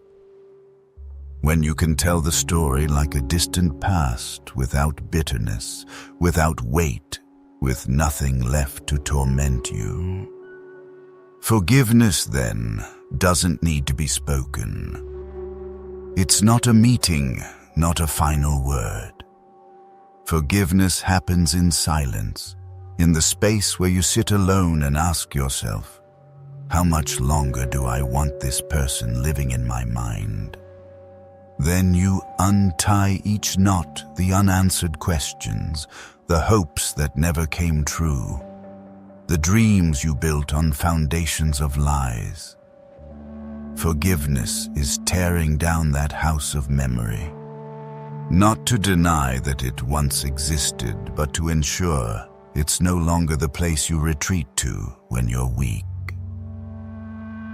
When you can tell the story like a distant past without bitterness, without weight, with nothing left to torment you. Forgiveness, then, doesn't need to be spoken. It's not a meeting, not a final word. Forgiveness happens in silence, in the space where you sit alone and ask yourself, how much longer do I want this person living in my mind? Then you untie each knot, the unanswered questions, the hopes that never came true, the dreams you built on foundations of lies. Forgiveness is tearing down that house of memory, not to deny that it once existed, but to ensure it's no longer the place you retreat to when you're weak.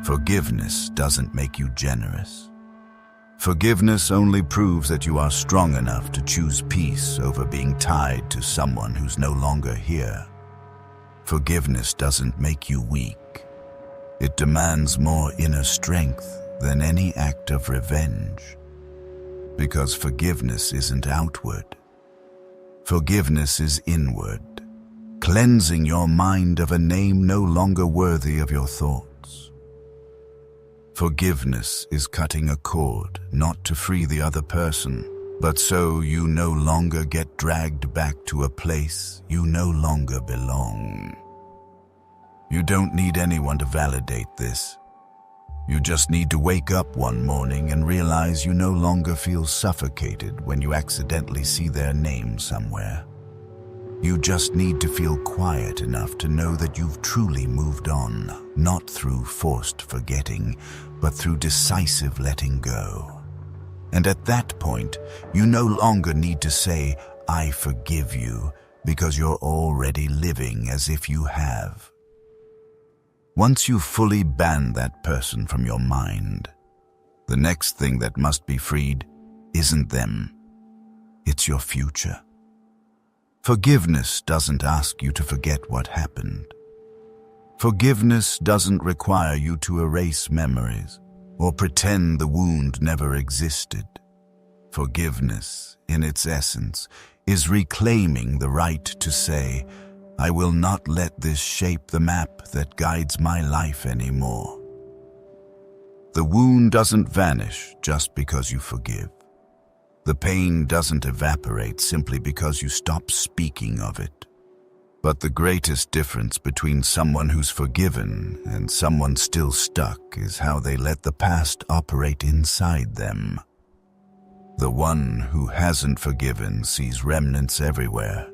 Forgiveness doesn't make you generous. Forgiveness only proves that you are strong enough to choose peace over being tied to someone who's no longer here. Forgiveness doesn't make you weak. It demands more inner strength than any act of revenge. Because forgiveness isn't outward. Forgiveness is inward, cleansing your mind of a name no longer worthy of your thoughts. Forgiveness is cutting a cord, not to free the other person, but so you no longer get dragged back to a place you no longer belong. You don't need anyone to validate this. You just need to wake up one morning and realize you no longer feel suffocated when you accidentally see their name somewhere. You just need to feel quiet enough to know that you've truly moved on, not through forced forgetting, but through decisive letting go. And at that point, you no longer need to say, "I forgive you," because you're already living as if you have. Once you fully ban that person from your mind, the next thing that must be freed isn't them. It's your future. Forgiveness doesn't ask you to forget what happened. Forgiveness doesn't require you to erase memories or pretend the wound never existed. Forgiveness, in its essence, is reclaiming the right to say, "I will not let this shape the map that guides my life anymore." The wound doesn't vanish just because you forgive. The pain doesn't evaporate simply because you stop speaking of it. But the greatest difference between someone who's forgiven and someone still stuck is how they let the past operate inside them. The one who hasn't forgiven sees remnants everywhere.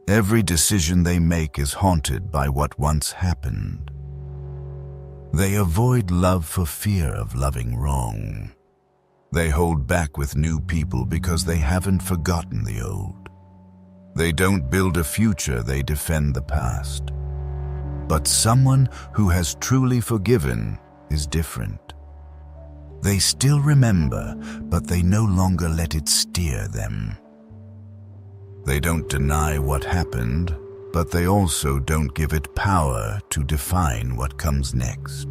Every decision they make is haunted by what once happened. They avoid love for fear of loving wrong. They hold back with new people because they haven't forgotten the old. They don't build a future, they defend the past. But someone who has truly forgiven is different. They still remember, but they no longer let it steer them. They don't deny what happened, but they also don't give it power to define what comes next.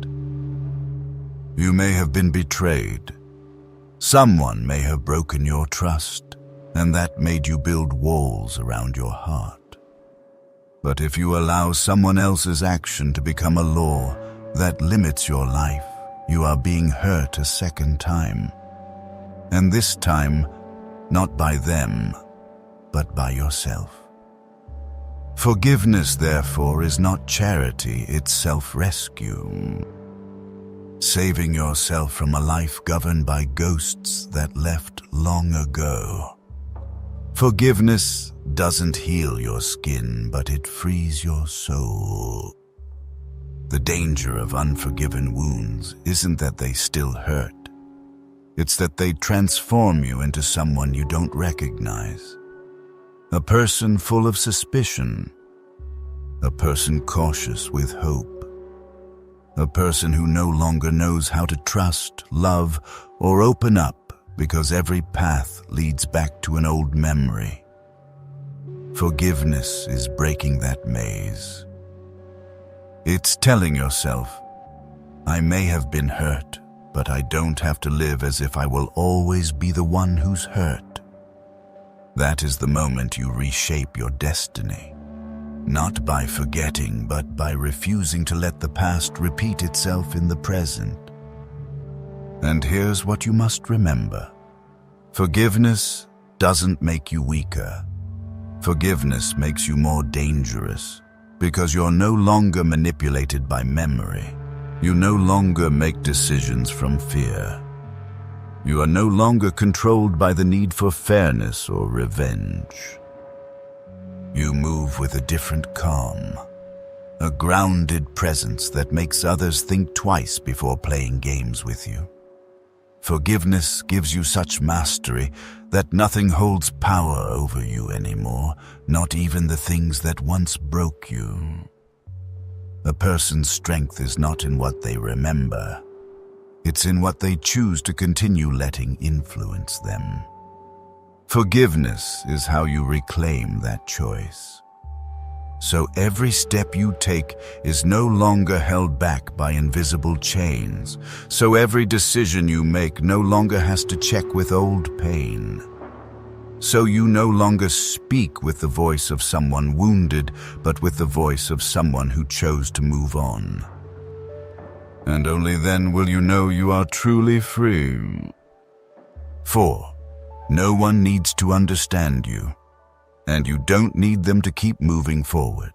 You may have been betrayed. Someone may have broken your trust, and that made you build walls around your heart. But if you allow someone else's action to become a law that limits your life, you are being hurt a second time. And this time, not by them, but by yourself. Forgiveness, therefore, is not charity, it's self-rescue. Saving yourself from a life governed by ghosts that left long ago. Forgiveness doesn't heal your skin, but it frees your soul. The danger of unforgiven wounds isn't that they still hurt. It's that they transform you into someone you don't recognize. A person full of suspicion. A person cautious with hope. A person who no longer knows how to trust, love, or open up because every path leads back to an old memory. Forgiveness is breaking that maze. It's telling yourself, "I may have been hurt, but I don't have to live as if I will always be the one who's hurt." That is the moment you reshape your destiny. Not by forgetting, but by refusing to let the past repeat itself in the present. And here's what you must remember. Forgiveness doesn't make you weaker. Forgiveness makes you more dangerous, because you're no longer manipulated by memory. You no longer make decisions from fear. You are no longer controlled by the need for fairness or revenge. You move with a different calm, a grounded presence that makes others think twice before playing games with you. Forgiveness gives you such mastery that nothing holds power over you anymore, not even the things that once broke you. A person's strength is not in what they remember. It's in what they choose to continue letting influence them. Forgiveness is how you reclaim that choice. So every step you take is no longer held back by invisible chains. So every decision you make no longer has to check with old pain. So you no longer speak with the voice of someone wounded, but with the voice of someone who chose to move on. And only then will you know you are truly free. 4. No one needs to understand you, and you don't need them to keep moving forward.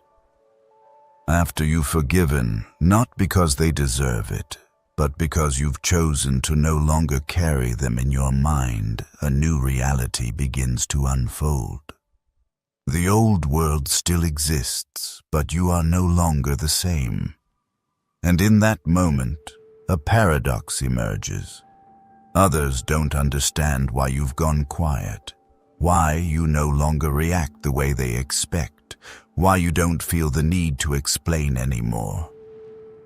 After you've forgiven, not because they deserve it, but because you've chosen to no longer carry them in your mind, a new reality begins to unfold. The old world still exists, but you are no longer the same. And in that moment, a paradox emerges. Others don't understand why you've gone quiet, why you no longer react the way they expect, why you don't feel the need to explain anymore.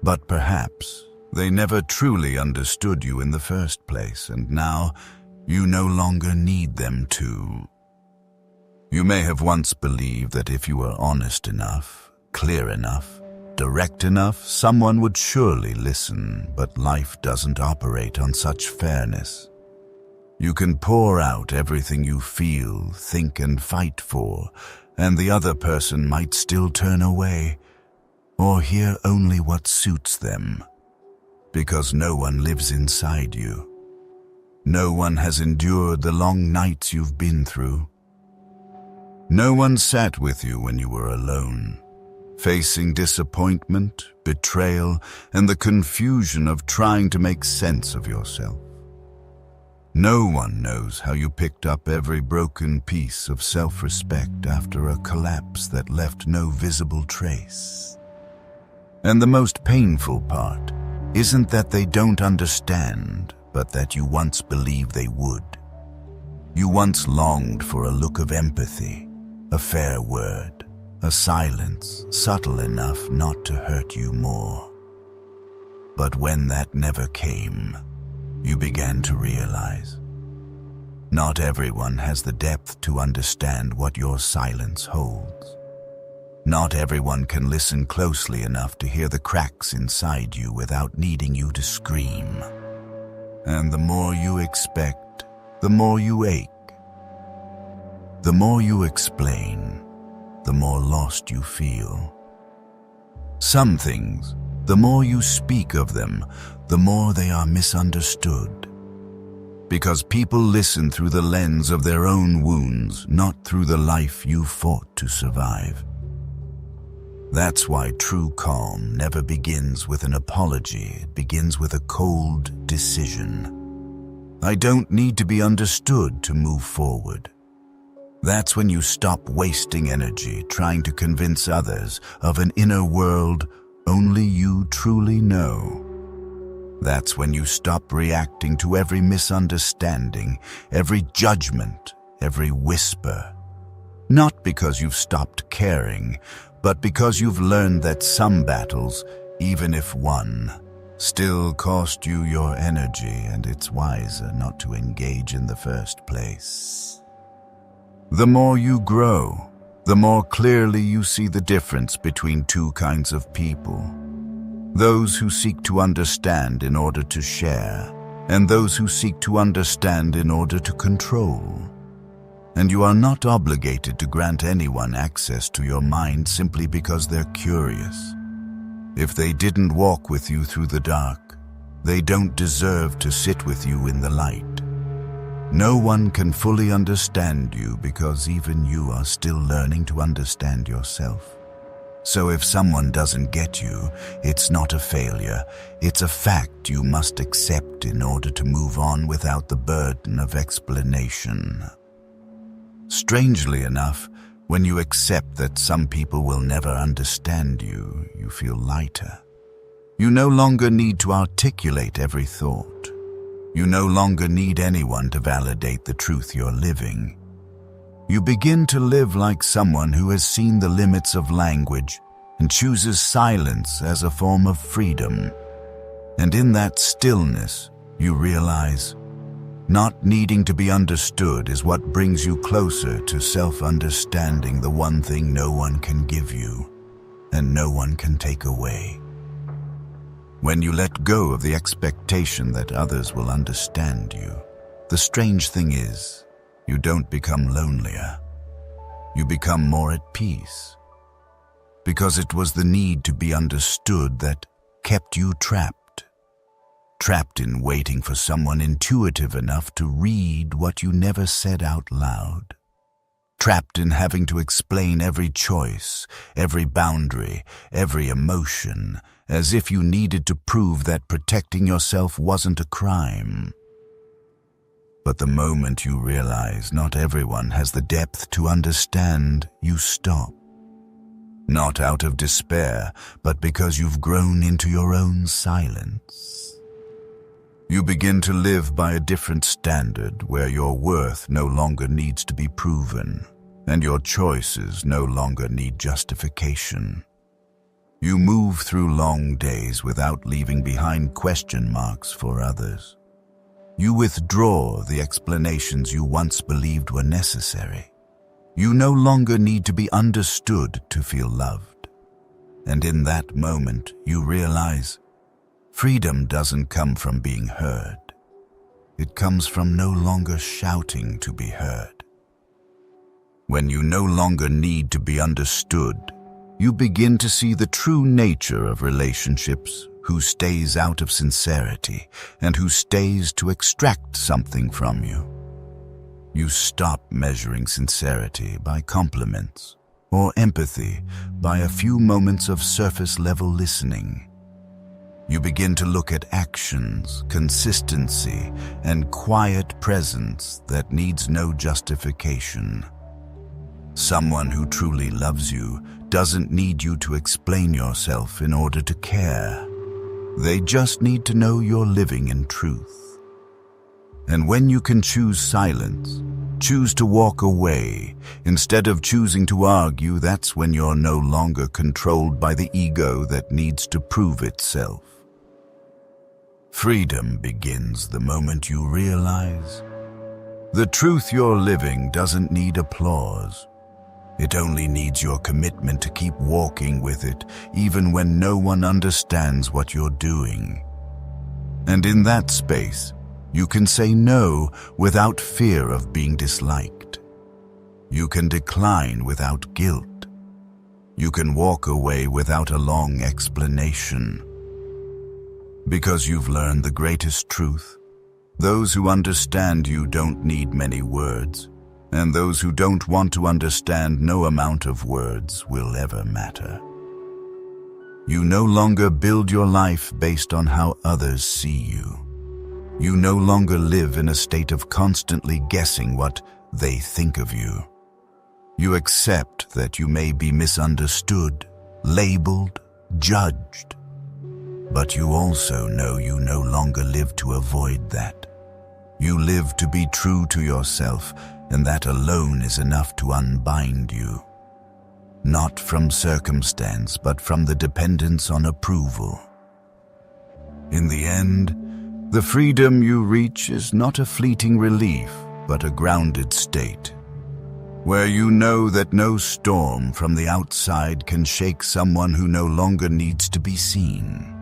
But perhaps they never truly understood you in the first place, and now you no longer need them to. You may have once believed that if you were honest enough, clear enough, direct enough, someone would surely listen, but life doesn't operate on such fairness. You can pour out everything you feel, think, and fight for, and the other person might still turn away, or hear only what suits them. Because no one lives inside you. No one has endured the long nights you've been through. No one sat with you when you were alone, facing disappointment, betrayal, and the confusion of trying to make sense of yourself. No one knows how you picked up every broken piece of self-respect after a collapse that left no visible trace. And the most painful part isn't that they don't understand, but that you once believed they would. You once longed for a look of empathy, a fair word, a silence subtle enough not to hurt you more. But when that never came, you began to realize not everyone has the depth to understand what your silence holds. Not everyone can listen closely enough to hear the cracks inside you without needing you to scream. And the more you expect, the more you ache. The more you explain, the more lost you feel. Some things, the more you speak of them, the more they are misunderstood. Because people listen through the lens of their own wounds, not through the life you fought to survive. That's why true calm never begins with an apology, it begins with a cold decision. I don't need to be understood to move forward. That's when you stop wasting energy trying to convince others of an inner world only you truly know. That's when you stop reacting to every misunderstanding, every judgment, every whisper. Not because you've stopped caring, but because you've learned that some battles, even if won, still cost you your energy, and it's wiser not to engage in the first place. The more you grow, the more clearly you see the difference between two kinds of people. Those who seek to understand in order to share, and those who seek to understand in order to control. And you are not obligated to grant anyone access to your mind simply because they're curious. If they didn't walk with you through the dark, they don't deserve to sit with you in the light. No one can fully understand you because even you are still learning to understand yourself. So if someone doesn't get you, it's not a failure. It's a fact you must accept in order to move on without the burden of explanation. Strangely enough, when you accept that some people will never understand you, you feel lighter. You no longer need to articulate every thought. You no longer need anyone to validate the truth you're living. You begin to live like someone who has seen the limits of language and chooses silence as a form of freedom. And in that stillness, you realize not needing to be understood is what brings you closer to self-understanding, the one thing no one can give you. and no one can take away. When you let go of the expectation that others will understand you, the strange thing is, you don't become lonelier. You become more at peace. Because it was the need to be understood that kept you trapped. Trapped in waiting for someone intuitive enough to read what you never said out loud. Trapped in having to explain every choice, every boundary, every emotion, as if you needed to prove that protecting yourself wasn't a crime. But the moment you realize not everyone has the depth to understand, you stop. Not out of despair, but because you've grown into your own silence. You begin to live by a different standard where your worth no longer needs to be proven, and your choices no longer need justification. You move through long days without leaving behind question marks for others. You withdraw the explanations you once believed were necessary. You no longer need to be understood to feel loved. And in that moment, you realize freedom doesn't come from being heard. It comes from no longer shouting to be heard. When you no longer need to be understood, you begin to see the true nature of relationships, who stays out of sincerity and who stays to extract something from you. You stop measuring sincerity by compliments or empathy by a few moments of surface-level listening. You begin to look at actions, consistency, and quiet presence that needs no justification. Someone who truly loves you doesn't need you to explain yourself in order to care. They just need to know you're living in truth. And when you can choose silence, choose to walk away, instead of choosing to argue, that's when you're no longer controlled by the ego that needs to prove itself. Freedom begins the moment you realize the truth you're living doesn't need applause. It only needs your commitment to keep walking with it, even when no one understands what you're doing. And in that space, you can say no without fear of being disliked. You can decline without guilt. You can walk away without a long explanation. Because you've learned the greatest truth. Those who understand you don't need many words. And those who don't want to understand, no amount of words will ever matter. You no longer build your life based on how others see you. You no longer live in a state of constantly guessing what they think of you. You accept that you may be misunderstood, labeled, judged. But you also know you no longer live to avoid that. You live to be true to yourself, and that alone is enough to unbind you. Not from circumstance, but from the dependence on approval. In the end, the freedom you reach is not a fleeting relief, but a grounded state, where you know that no storm from the outside can shake someone who no longer needs to be seen.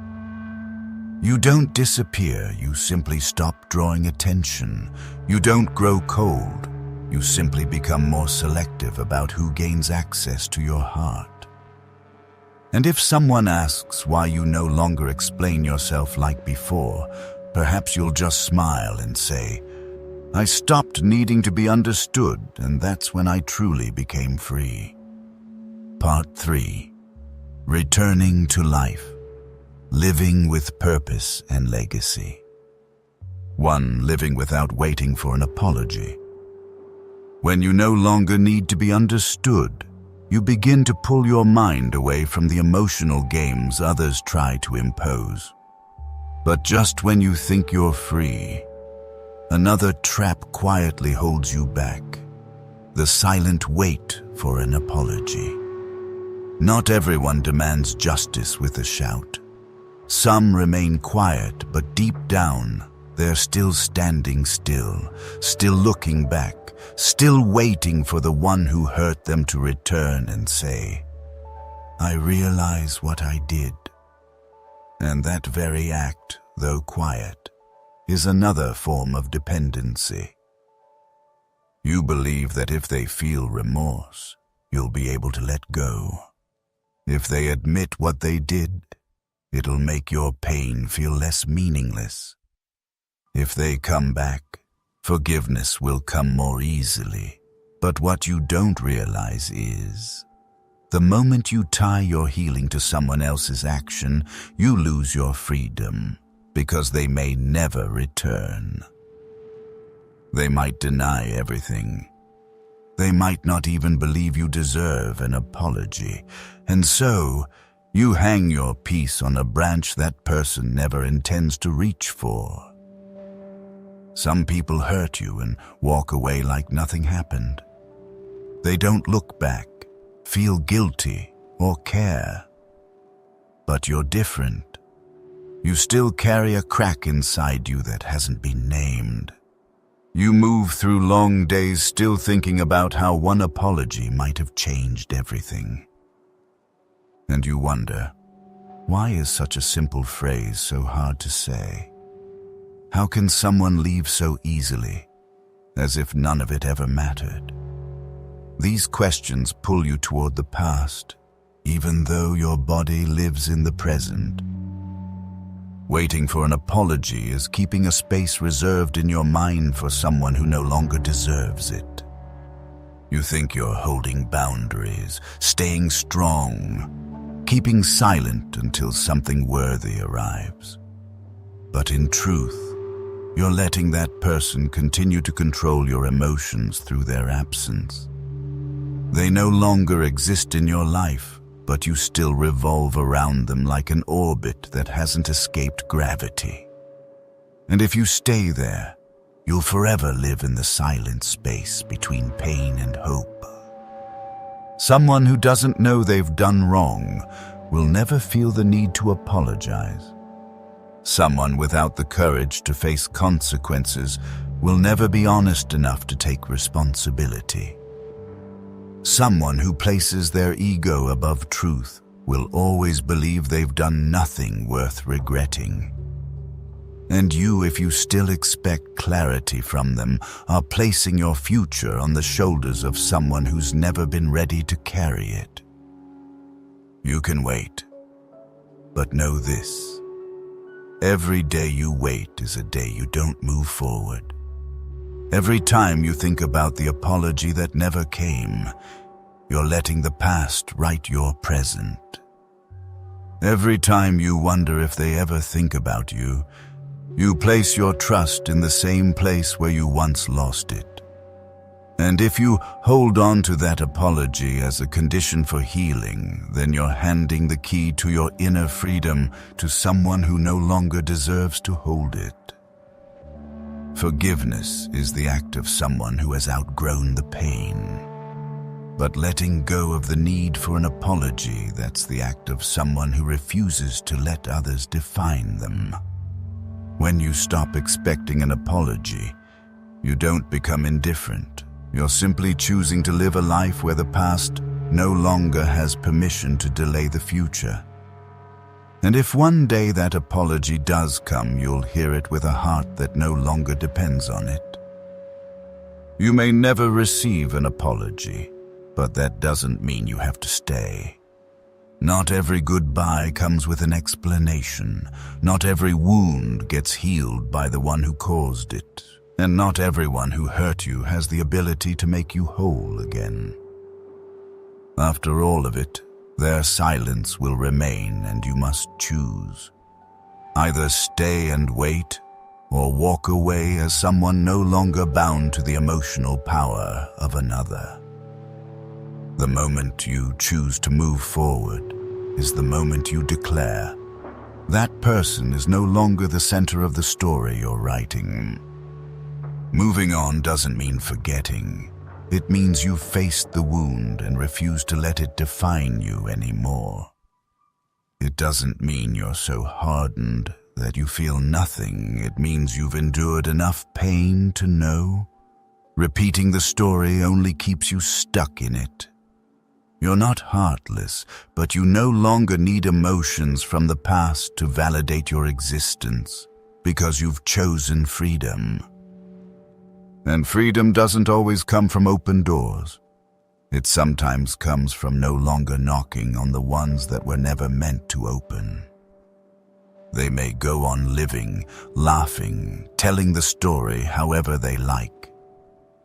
You don't disappear, you simply stop drawing attention. You don't grow cold. You simply become more selective about who gains access to your heart. And if someone asks why you no longer explain yourself like before, perhaps you'll just smile and say, I stopped needing to be understood, and that's when I truly became free. Part 3. Returning to life. Living with purpose and legacy. 1. Living without waiting for an apology. When you no longer need to be understood, you begin to pull your mind away from the emotional games others try to impose. But just when you think you're free, another trap quietly holds you back. The silent wait for an apology. Not everyone demands justice with a shout. Some remain quiet, but deep down, they're still standing still looking back, still waiting for the one who hurt them to return and say, I realize what I did. And that very act, though quiet, is another form of dependency. You believe that if they feel remorse, you'll be able to let go. If they admit what they did, it'll make your pain feel less meaningless. If they come back, forgiveness will come more easily. But what you don't realize is, the moment you tie your healing to someone else's action, you lose your freedom, because they may never return. They might deny everything. They might not even believe you deserve an apology, and so you hang your peace on a branch that person never intends to reach for. Some people hurt you and walk away like nothing happened. They don't look back, feel guilty, or care. But you're different. You still carry a crack inside you that hasn't been named. You move through long days still thinking about how one apology might have changed everything. And you wonder, why is such a simple phrase so hard to say? How can someone leave so easily, as if none of it ever mattered? These questions pull you toward the past, even though your body lives in the present. Waiting for an apology is keeping a space reserved in your mind for someone who no longer deserves it. You think you're holding boundaries, staying strong, keeping silent until something worthy arrives. But in truth, you're letting that person continue to control your emotions through their absence. They no longer exist in your life, but you still revolve around them like an orbit that hasn't escaped gravity. And if you stay there, you'll forever live in the silent space between pain and hope. Someone who doesn't know they've done wrong will never feel the need to apologize. Someone without the courage to face consequences will never be honest enough to take responsibility. Someone who places their ego above truth will always believe they've done nothing worth regretting. And you, if you still expect clarity from them, are placing your future on the shoulders of someone who's never been ready to carry it. You can wait, but know this. Every day you wait is a day you don't move forward. Every time you think about the apology that never came, you're letting the past write your present. Every time you wonder if they ever think about you, you place your trust in the same place where you once lost it. And if you hold on to that apology as a condition for healing, then you're handing the key to your inner freedom to someone who no longer deserves to hold it. Forgiveness is the act of someone who has outgrown the pain. But letting go of the need for an apology, that's the act of someone who refuses to let others define them. When you stop expecting an apology, you don't become indifferent. You're simply choosing to live a life where the past no longer has permission to delay the future. And if one day that apology does come, you'll hear it with a heart that no longer depends on it. You may never receive an apology, but that doesn't mean you have to stay. Not every goodbye comes with an explanation. Not every wound gets healed by the one who caused it. And not everyone who hurt you has the ability to make you whole again. After all of it, their silence will remain, and you must choose. Either stay and wait, or walk away as someone no longer bound to the emotional power of another. The moment you choose to move forward is the moment you declare, that person is no longer the center of the story you're writing. Moving on doesn't mean forgetting. It means you've faced the wound and refused to let it define you anymore. It doesn't mean you're so hardened that you feel nothing. It means you've endured enough pain to know. Repeating the story only keeps you stuck in it. You're not heartless, but you no longer need emotions from the past to validate your existence, because you've chosen freedom. And freedom doesn't always come from open doors. It sometimes comes from no longer knocking on the ones that were never meant to open. They may go on living, laughing, telling the story however they like.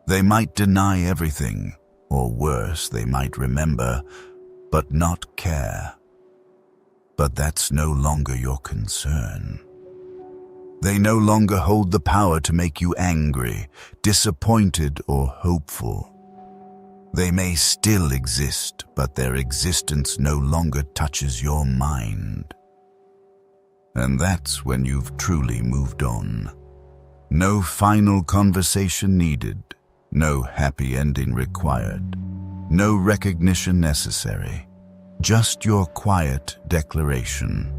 They might deny everything, or worse, they might remember, but not care. But that's no longer your concern. They no longer hold the power to make you angry, disappointed, or hopeful. They may still exist, but their existence no longer touches your mind. And that's when you've truly moved on. No final conversation needed, no happy ending required, no recognition necessary, just your quiet declaration.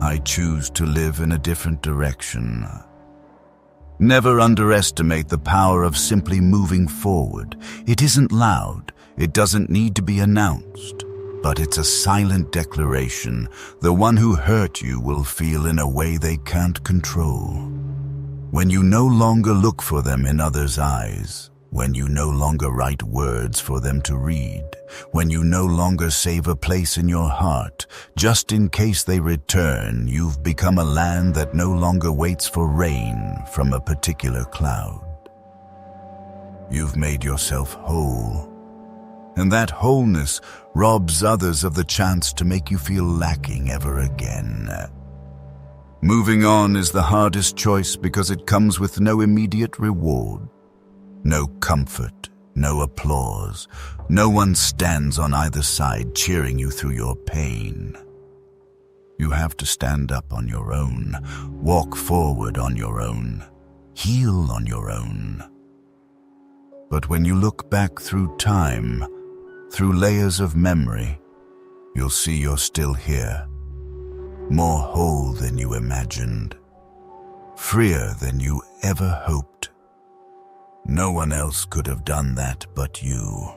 I choose to live in a different direction. Never underestimate the power of simply moving forward. It isn't loud, it doesn't need to be announced, but it's a silent declaration the one who hurt you will feel in a way they can't control. When you no longer look for them in others' eyes, when you no longer write words for them to read, when you no longer save a place in your heart, just in case they return, you've become a land that no longer waits for rain from a particular cloud. You've made yourself whole, and that wholeness robs others of the chance to make you feel lacking ever again. Moving on is the hardest choice because it comes with no immediate reward. No comfort, no applause. No one stands on either side cheering you through your pain. You have to stand up on your own, walk forward on your own, heal on your own. But when you look back through time, through layers of memory, you'll see you're still here, more whole than you imagined, freer than you ever hoped. No one else could have done that but you.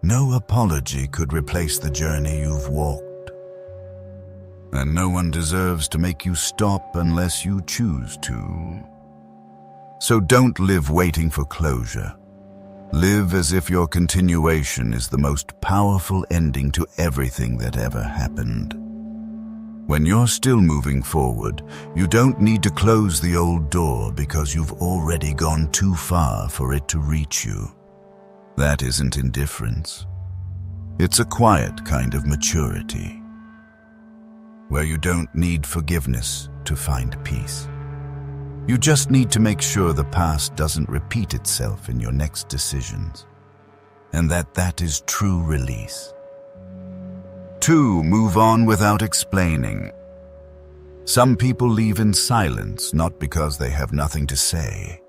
No apology could replace the journey you've walked. And no one deserves to make you stop unless you choose to. So don't live waiting for closure. Live as if your continuation is the most powerful ending to everything that ever happened. When you're still moving forward, you don't need to close the old door because you've already gone too far for it to reach you. That isn't indifference. It's a quiet kind of maturity, where you don't need forgiveness to find peace. You just need to make sure the past doesn't repeat itself in your next decisions, and that is true release. 2. Move on without explaining. Some people leave in silence not because they have nothing to say,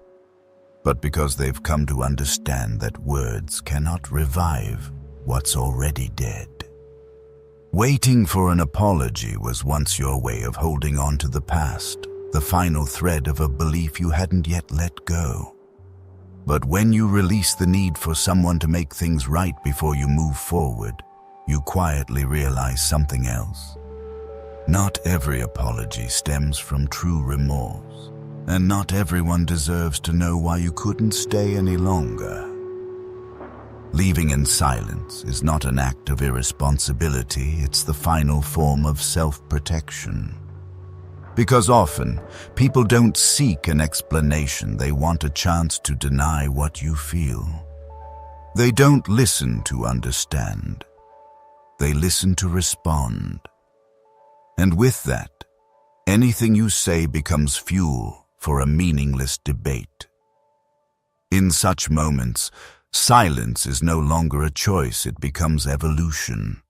but because they've come to understand that words cannot revive what's already dead. Waiting for an apology was once your way of holding on to the past, the final thread of a belief you hadn't yet let go. But when you release the need for someone to make things right before you move forward, you quietly realize something else. Not every apology stems from true remorse, and not everyone deserves to know why you couldn't stay any longer. Leaving in silence is not an act of irresponsibility, it's the final form of self-protection. Because often, people don't seek an explanation, they want a chance to deny what you feel. They don't listen to understand. They listen to respond. And with that, anything you say becomes fuel for a meaningless debate. In such moments, silence is no longer a choice, it becomes evolution.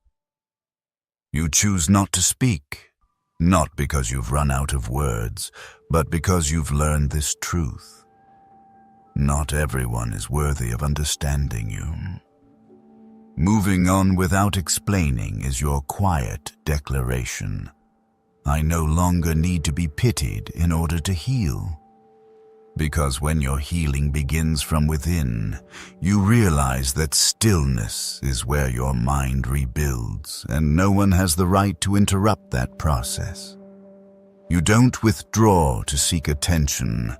You choose not to speak, not because you've run out of words, but because you've learned this truth. Not everyone is worthy of understanding you. Moving on without explaining is your quiet declaration. I no longer need to be pitied in order to heal. Because when your healing begins from within, you realize that stillness is where your mind rebuilds, and no one has the right to interrupt that process. You don't withdraw to seek attention.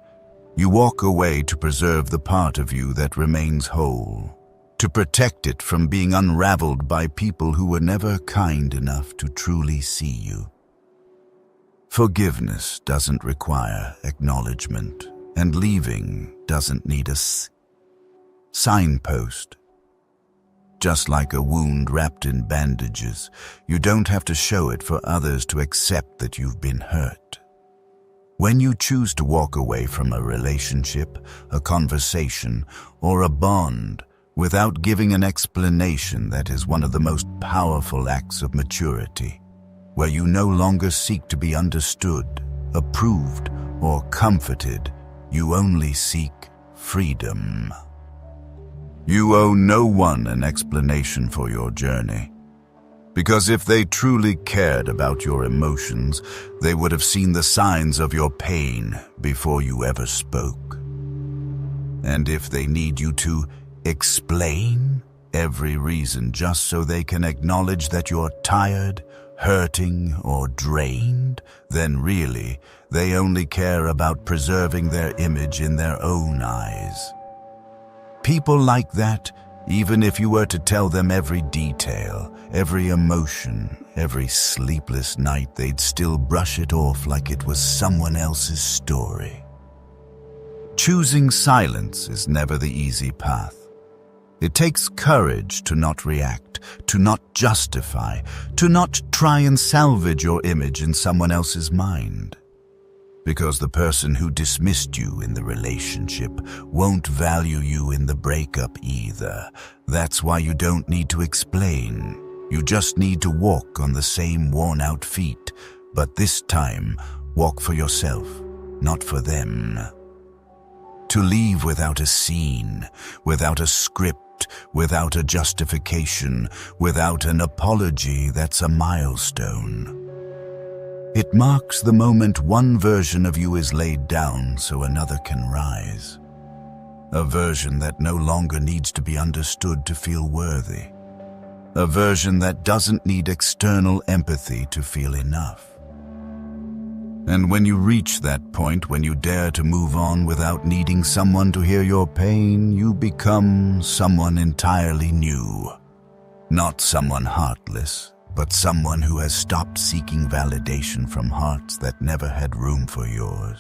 You walk away to preserve the part of you that remains whole, to protect it from being unraveled by people who were never kind enough to truly see you. Forgiveness doesn't require acknowledgement, and leaving doesn't need a signpost. Just like a wound wrapped in bandages, you don't have to show it for others to accept that you've been hurt. When you choose to walk away from a relationship, a conversation, or a bond without giving an explanation, that is one of the most powerful acts of maturity, where you no longer seek to be understood, approved, or comforted. You only seek freedom. You owe no one an explanation for your journey, because if they truly cared about your emotions, they would have seen the signs of your pain before you ever spoke. And if they need you to explain every reason just so they can acknowledge that you're tired, hurting, or drained, then really, they only care about preserving their image in their own eyes. People like that, even if you were to tell them every detail, every emotion, every sleepless night, they'd still brush it off like it was someone else's story. Choosing silence is never the easy path. It takes courage to not react, to not justify, to not try and salvage your image in someone else's mind. Because the person who dismissed you in the relationship won't value you in the breakup either. That's why you don't need to explain. You just need to walk on the same worn-out feet, but this time, walk for yourself, not for them. To leave without a scene, without a script, without a justification, without an apology, that's a milestone. It marks the moment one version of you is laid down so another can rise. A version that no longer needs to be understood to feel worthy. A version that doesn't need external empathy to feel enough. And when you reach that point, when you dare to move on without needing someone to hear your pain, you become someone entirely new. Not someone heartless, but someone who has stopped seeking validation from hearts that never had room for yours.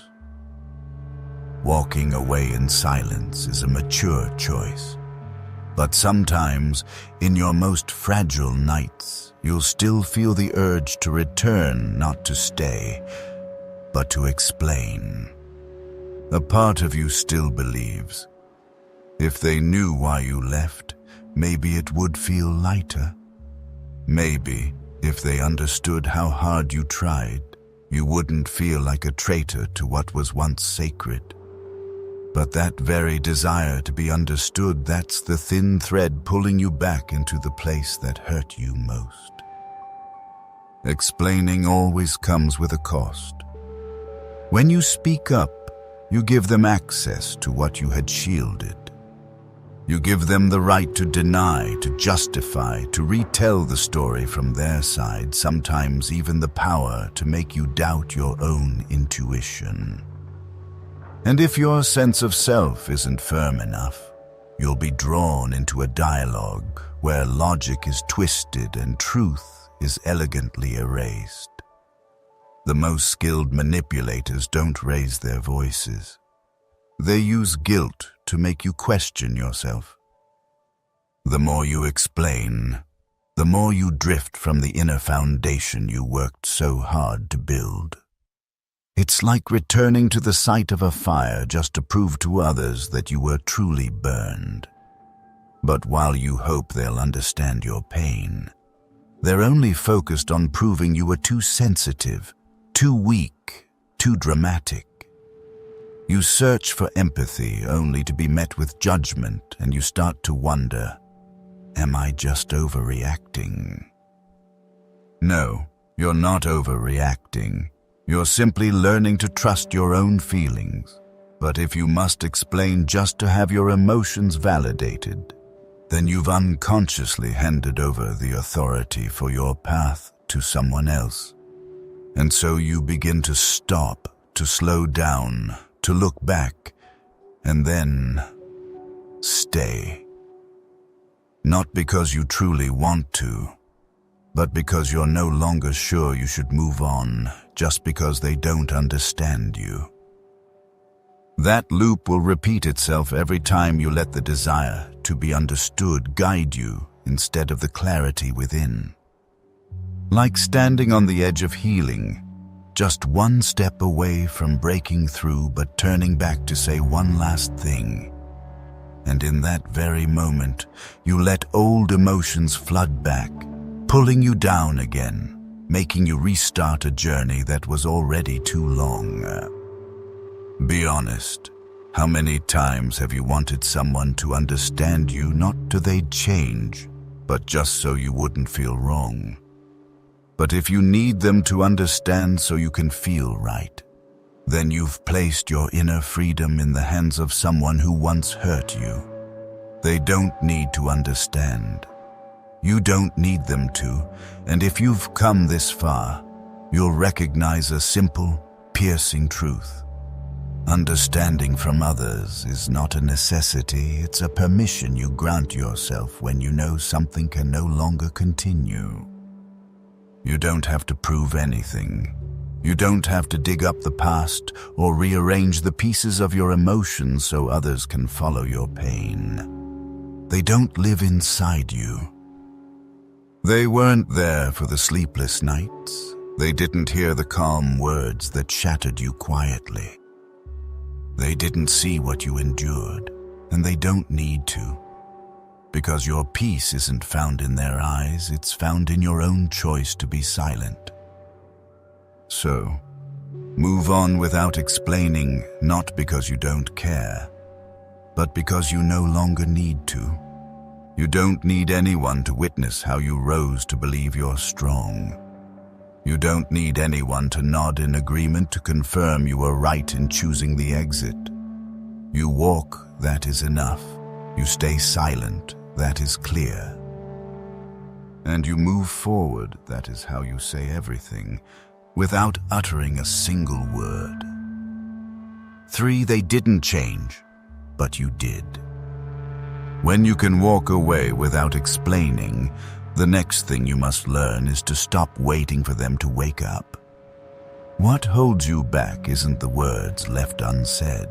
Walking away in silence is a mature choice. But sometimes, in your most fragile nights, you'll still feel the urge to return, not to stay, but to explain. A part of you still believes. If they knew why you left, maybe it would feel lighter. Maybe, if they understood how hard you tried, you wouldn't feel like a traitor to what was once sacred. But that very desire to be understood, that's the thin thread pulling you back into the place that hurt you most. Explaining always comes with a cost. When you speak up, you give them access to what you had shielded. You give them the right to deny, to justify, to retell the story from their side, sometimes even the power to make you doubt your own intuition. And if your sense of self isn't firm enough, you'll be drawn into a dialogue where logic is twisted and truth is elegantly erased. The most skilled manipulators don't raise their voices. They use guilt to make you question yourself. The more you explain, the more you drift from the inner foundation you worked so hard to build. It's like returning to the site of a fire just to prove to others that you were truly burned. But while you hope they'll understand your pain, they're only focused on proving you were too sensitive, too weak, too dramatic. You search for empathy only to be met with judgment, and you start to wonder, am I just overreacting? No, you're not overreacting. You're simply learning to trust your own feelings. But if you must explain just to have your emotions validated, then you've unconsciously handed over the authority for your path to someone else. And so you begin to stop, to slow down, to look back, and then stay. Not because you truly want to, but because you're no longer sure you should move on just because they don't understand you. That loop will repeat itself every time you let the desire to be understood guide you instead of the clarity within. Like standing on the edge of healing, just one step away from breaking through but turning back to say one last thing. And in that very moment, you let old emotions flood back, pulling you down again, making you restart a journey that was already too long. Be honest. How many times have you wanted someone to understand you, not so they'd change, but just so you wouldn't feel wrong? But if you need them to understand so you can feel right, then you've placed your inner freedom in the hands of someone who once hurt you. They don't need to understand. You don't need them to, and if you've come this far, you'll recognize a simple, piercing truth. Understanding from others is not a necessity, it's a permission you grant yourself when you know something can no longer continue. You don't have to prove anything. You don't have to dig up the past or rearrange the pieces of your emotions so others can follow your pain. They don't live inside you. They weren't there for the sleepless nights. They didn't hear the calm words that shattered you quietly. They didn't see what you endured, and they don't need to. Because your peace isn't found in their eyes, it's found in your own choice to be silent. So, move on without explaining, not because you don't care, but because you no longer need to. You don't need anyone to witness how you rose to believe you're strong. You don't need anyone to nod in agreement to confirm you were right in choosing the exit. You walk, that is enough. You stay silent, that is clear. And you move forward, that is how you say everything, without uttering a single word. 3, they didn't change, but you did. When you can walk away without explaining, the next thing you must learn is to stop waiting for them to wake up. What holds you back isn't the words left unsaid,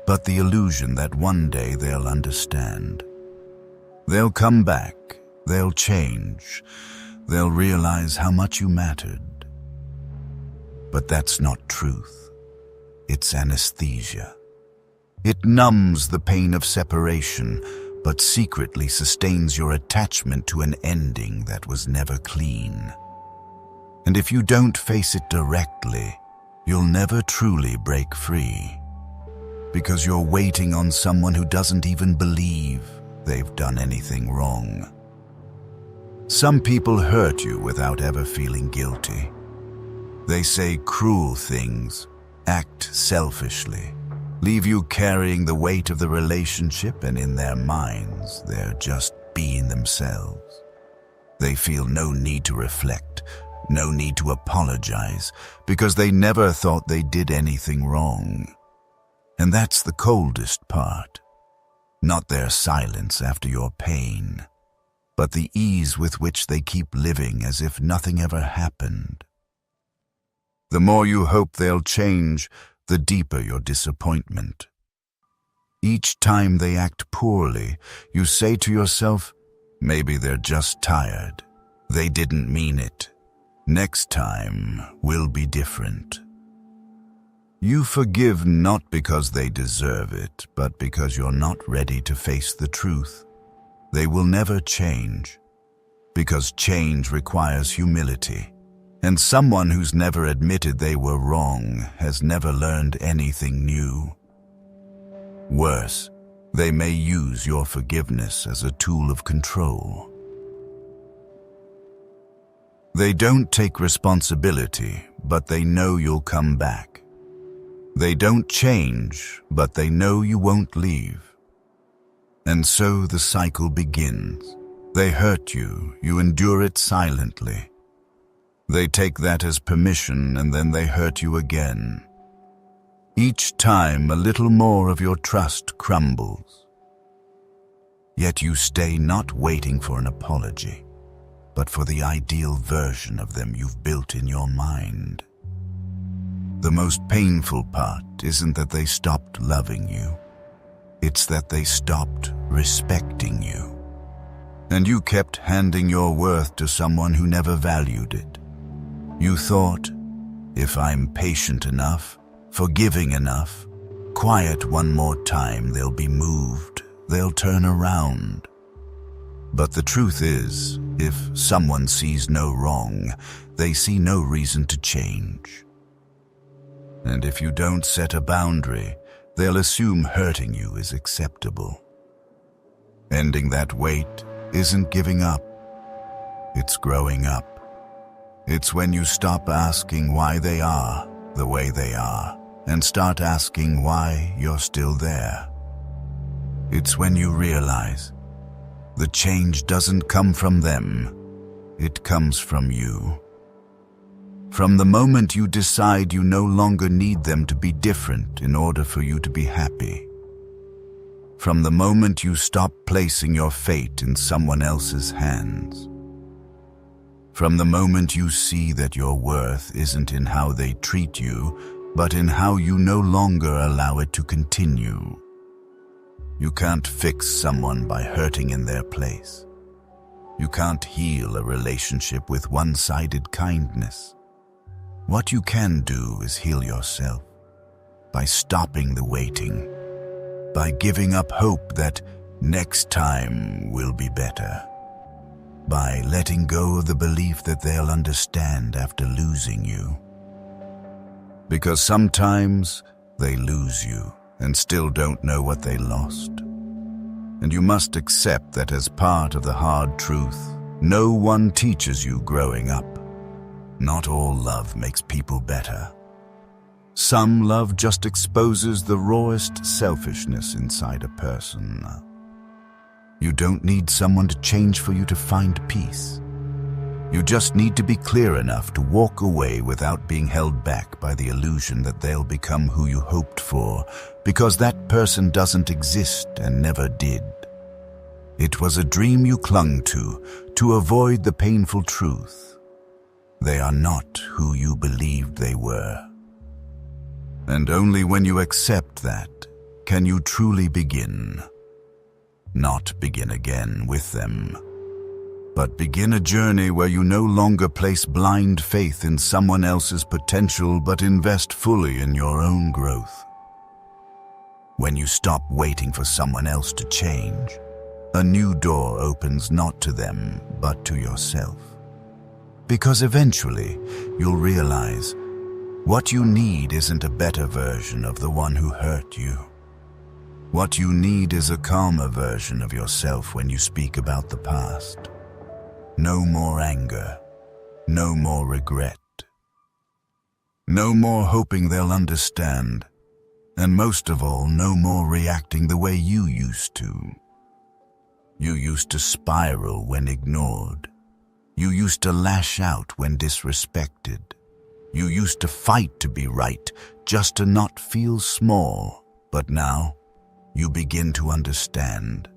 but the illusion that one day they'll understand. They'll come back, they'll change, they'll realize how much you mattered. But that's not truth. It's anesthesia. It numbs the pain of separation, but secretly sustains your attachment to an ending that was never clean. And if you don't face it directly, you'll never truly break free. Because you're waiting on someone who doesn't even believe they've done anything wrong. Some people hurt you without ever feeling guilty. They say cruel things, act selfishly, leave you carrying the weight of the relationship, and in their minds, they're just being themselves. They feel no need to reflect, no need to apologize, because they never thought they did anything wrong. And that's the coldest part. Not their silence after your pain, but the ease with which they keep living as if nothing ever happened. The more you hope they'll change, the deeper your disappointment. Each time they act poorly, you say to yourself, maybe they're just tired. They didn't mean it. Next time will be different. You forgive not because they deserve it, but because you're not ready to face the truth. They will never change, because change requires humility. And someone who's never admitted they were wrong has never learned anything new. Worse, they may use your forgiveness as a tool of control. They don't take responsibility, but they know you'll come back. They don't change, but they know you won't leave. And so the cycle begins. They hurt you, you endure it silently. They take that as permission, and then they hurt you again. Each time a little more of your trust crumbles. Yet you stay, not waiting for an apology, but for the ideal version of them you've built in your mind. The most painful part isn't that they stopped loving you. It's that they stopped respecting you. And you kept handing your worth to someone who never valued it. You thought, if I'm patient enough, forgiving enough, quiet one more time, they'll be moved, they'll turn around. But the truth is, if someone sees no wrong, they see no reason to change. And if you don't set a boundary, they'll assume hurting you is acceptable. Ending that wait isn't giving up, it's growing up. It's when you stop asking why they are the way they are and start asking why you're still there. It's when you realize the change doesn't come from them, it comes from you. From the moment you decide you no longer need them to be different in order for you to be happy. From the moment you stop placing your fate in someone else's hands. From the moment you see that your worth isn't in how they treat you, but in how you no longer allow it to continue. You can't fix someone by hurting in their place. You can't heal a relationship with one-sided kindness. What you can do is heal yourself by stopping the waiting, by giving up hope that next time will be better, by letting go of the belief that they'll understand after losing you. Because sometimes they lose you and still don't know what they lost. And you must accept that as part of the hard truth, no one teaches you growing up. Not all love makes people better. Some love just exposes the rawest selfishness inside a person. You don't need someone to change for you to find peace. You just need to be clear enough to walk away without being held back by the illusion that they'll become who you hoped for, because that person doesn't exist and never did. It was a dream you clung to avoid the painful truth. They are not who you believed they were. And only when you accept that can you truly begin. Not begin again with them, but begin a journey where you no longer place blind faith in someone else's potential but invest fully in your own growth. When you stop waiting for someone else to change, a new door opens not to them but to yourself. Because eventually you'll realize what you need isn't a better version of the one who hurt you. What you need is a calmer version of yourself when you speak about the past. No more anger, no more regret. No more hoping they'll understand, and most of all, no more reacting the way you used to. You used to spiral when ignored. You used to lash out when disrespected. You used to fight to be right, just to not feel small. But now, you begin to understand.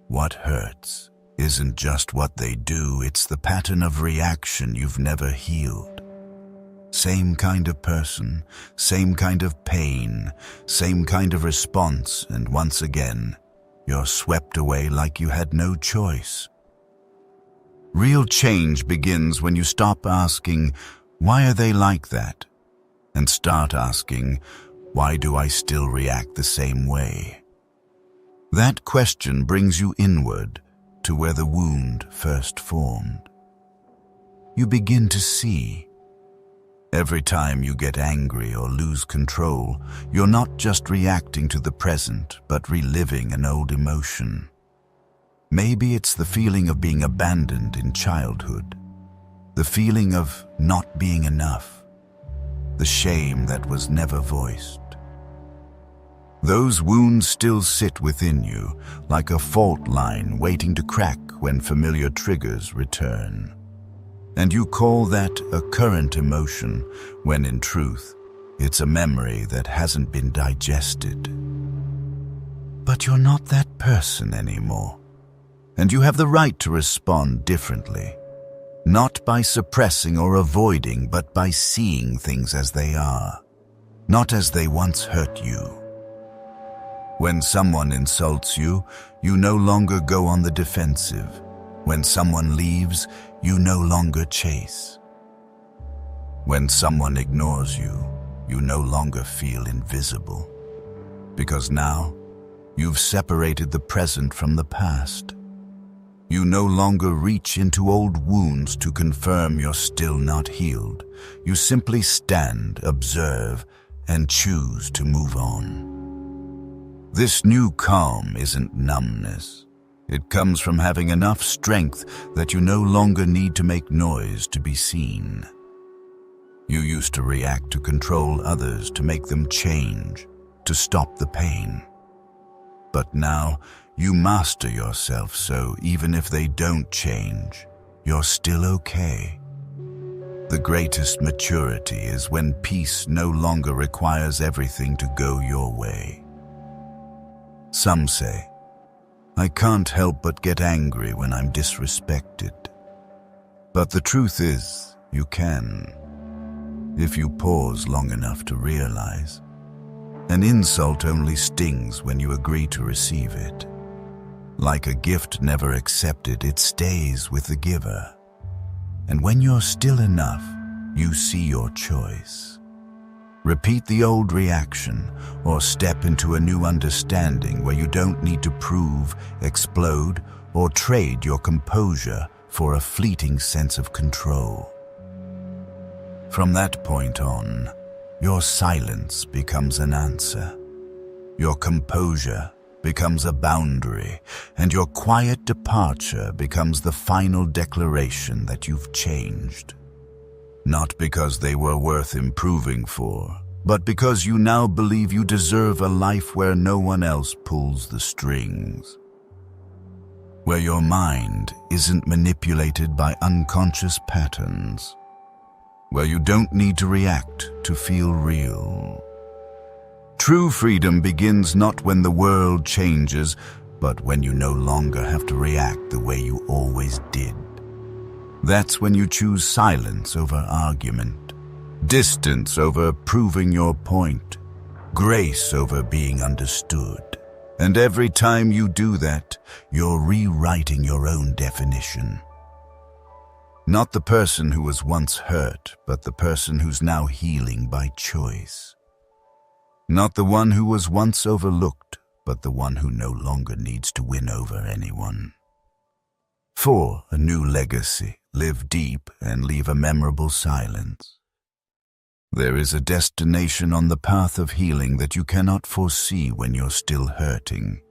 What hurts isn't just what they do, it's the pattern of reaction you've never healed. Same kind of person, same kind of pain, same kind of response, and once again, you're swept away like you had no choice. Real change begins when you stop asking, why are they like that? And start asking, why do I still react the same way? That question brings you inward to where the wound first formed. You begin to see. Every time you get angry or lose control, you're not just reacting to the present, but reliving an old emotion. Maybe it's the feeling of being abandoned in childhood, the feeling of not being enough. the shame that was never voiced. Those wounds still sit within you, like a fault line waiting to crack when familiar triggers return. And you call that a current emotion, when in truth, it's a memory that hasn't been digested. But you're not that person anymore, and you have the right to respond differently, not by suppressing or avoiding, but by seeing things as they are, not as they once hurt you. When someone insults you, you no longer go on the defensive. When someone leaves, you no longer chase. When someone ignores you, you no longer feel invisible. Because now, you've separated the present from the past. You no longer reach into old wounds to confirm you're still not healed. You simply stand, observe, and choose to move on. This new calm isn't numbness. It comes from having enough strength that you no longer need to make noise to be seen. You used to react to control others, to make them change, to stop the pain. But now, you master yourself, so even if they don't change, you're still okay. The greatest maturity is when peace no longer requires everything to go your way. Some say, I can't help but get angry when I'm disrespected. But the truth is, you can, if you pause long enough to realize. An insult only stings when you agree to receive it. Like a gift never accepted, it stays with the giver. And when you're still enough, you see your choice. Repeat the old reaction, or step into a new understanding where you don't need to prove, explode, or trade your composure for a fleeting sense of control. From that point on, your silence becomes an answer. Your composure becomes a boundary, and your quiet departure becomes the final declaration that you've changed. Not because they were worth improving for, but because you now believe you deserve a life where no one else pulls the strings. Where your mind isn't manipulated by unconscious patterns. Where you don't need to react to feel real. True freedom begins not when the world changes, but when you no longer have to react the way you always did. That's when you choose silence over argument, distance over proving your point, grace over being understood. And every time you do that, you're rewriting your own definition. Not the person who was once hurt, but the person who's now healing by choice. Not the one who was once overlooked, but the one who no longer needs to win over anyone. For a new legacy, live deep and leave a memorable silence. There is a destination on the path of healing that you cannot foresee when you're still hurting.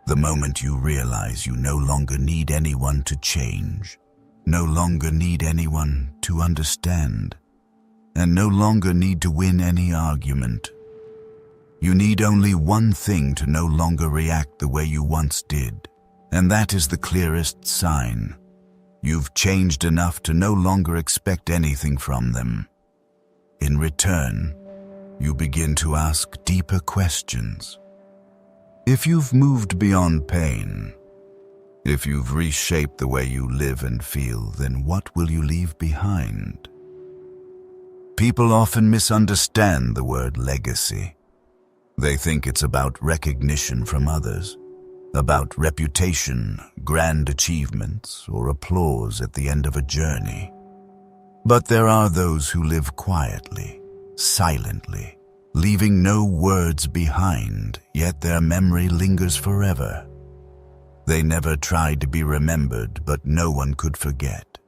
The moment you realize you no longer need anyone to change, no longer need anyone to understand, and no longer need to win any argument. You need only one thing to no longer react the way you once did, and that is the clearest sign. You've changed enough to no longer expect anything from them. In return, you begin to ask deeper questions. If you've moved beyond pain, if you've reshaped the way you live and feel, then what will you leave behind? People often misunderstand the word legacy. They think it's about recognition from others, about reputation, grand achievements, or applause at the end of a journey. But there are those who live quietly, silently, leaving no words behind, yet their memory lingers forever. They never tried to be remembered, but no one could forget.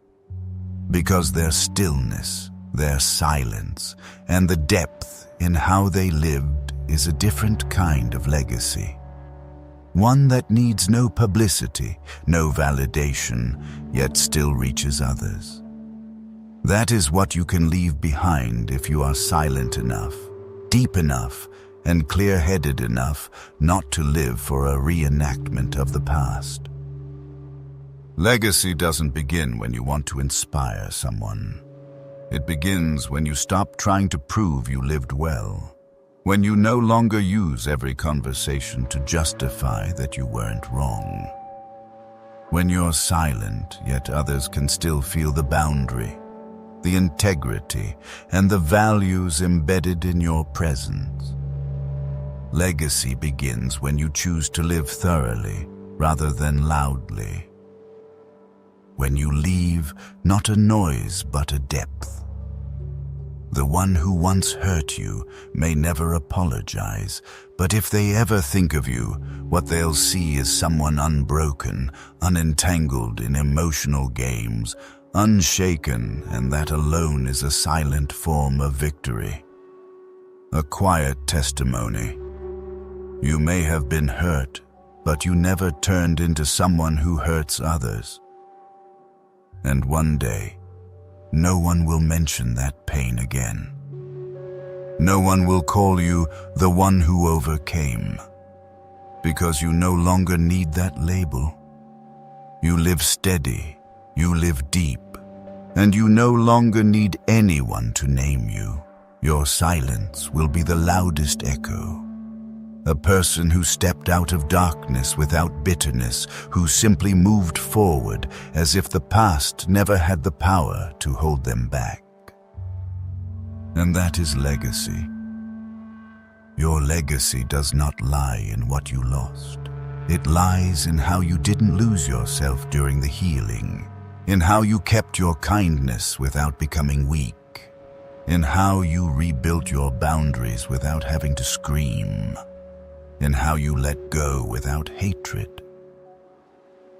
Because their stillness, their silence, and the depth in how they lived is a different kind of legacy. One that needs no publicity, no validation, yet still reaches others. That is what you can leave behind if you are silent enough, deep enough, and clear-headed enough not to live for a reenactment of the past. Legacy doesn't begin when you want to inspire someone. It begins when you stop trying to prove you lived well, when you no longer use every conversation to justify that you weren't wrong. When you're silent, yet others can still feel the boundary, the integrity, and the values embedded in your presence. Legacy begins when you choose to live thoroughly rather than loudly. When you leave not a noise but a depth. The one who once hurt you may never apologize, but if they ever think of you, what they'll see is someone unbroken, unentangled in emotional games, unshaken, and that alone is a silent form of victory. A quiet testimony. You may have been hurt, but you never turned into someone who hurts others. And one day, no one will mention that pain again. No one will call you the one who overcame, because you no longer need that label. You live steady, you live deep, and you no longer need anyone to name you. Your silence will be the loudest echo. A person who stepped out of darkness without bitterness, who simply moved forward as if the past never had the power to hold them back. And that is legacy. Your legacy does not lie in what you lost. It lies in how you didn't lose yourself during the healing, in how you kept your kindness without becoming weak, in how you rebuilt your boundaries without having to scream, in how you let go without hatred.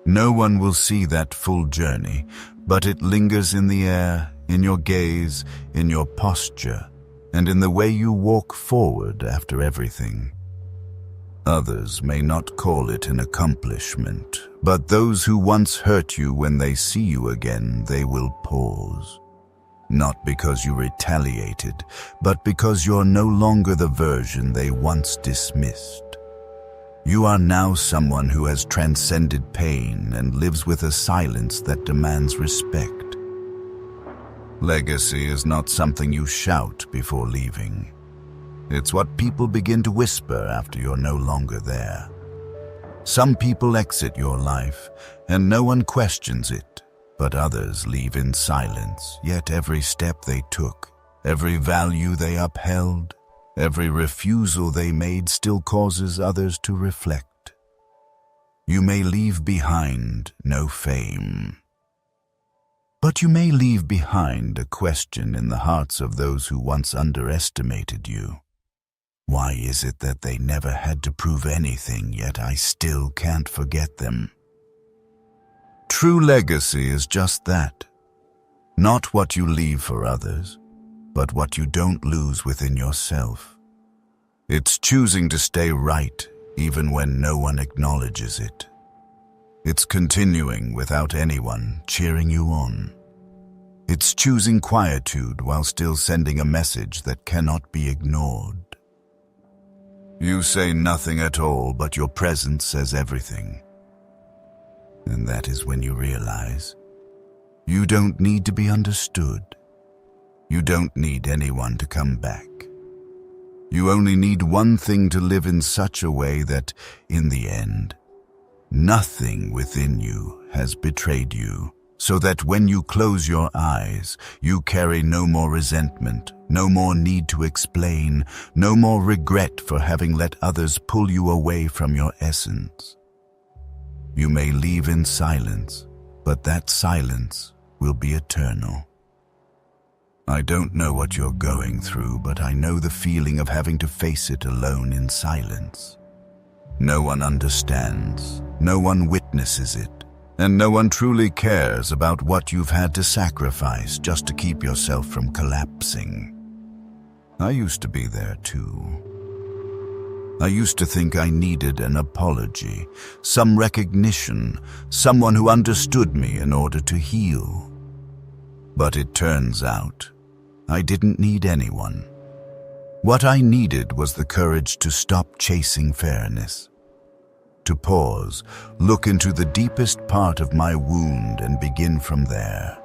No one will see that full journey, but it lingers in the air, in your gaze, in your posture, and in the way you walk forward after everything. Others may not call it an accomplishment, but those who once hurt you, when they see you again, they will pause. Not because you retaliated, but because you're no longer the version they once dismissed. You are now someone who has transcended pain and lives with a silence that demands respect. Legacy is not something you shout before leaving. It's what people begin to whisper after you're no longer there. Some people exit your life, and no one questions it, but others leave in silence, yet every step they took, every value they upheld, every refusal they made still causes others to reflect. You may leave behind no fame, but you may leave behind a question in the hearts of those who once underestimated you. Why is it that they never had to prove anything, yet I still can't forget them? True legacy is just that. Not what you leave for others, but what you don't lose within yourself. It's choosing to stay right even when no one acknowledges it. It's continuing without anyone cheering you on. It's choosing quietude while still sending a message that cannot be ignored. You say nothing at all, but your presence says everything. And that is when you realize you don't need to be understood. You don't need anyone to come back. You only need one thing to live in such a way that, in the end, nothing within you has betrayed you, so that when you close your eyes, you carry no more resentment, no more need to explain, no more regret for having let others pull you away from your essence. You may leave in silence, but that silence will be eternal. I don't know what you're going through, but I know the feeling of having to face it alone in silence. No one understands, no one witnesses it, and no one truly cares about what you've had to sacrifice just to keep yourself from collapsing. I used to be there too. I used to think I needed an apology, some recognition, someone who understood me in order to heal. But it turns out, I didn't need anyone. What I needed was the courage to stop chasing fairness. To pause, look into the deepest part of my wound and begin from there.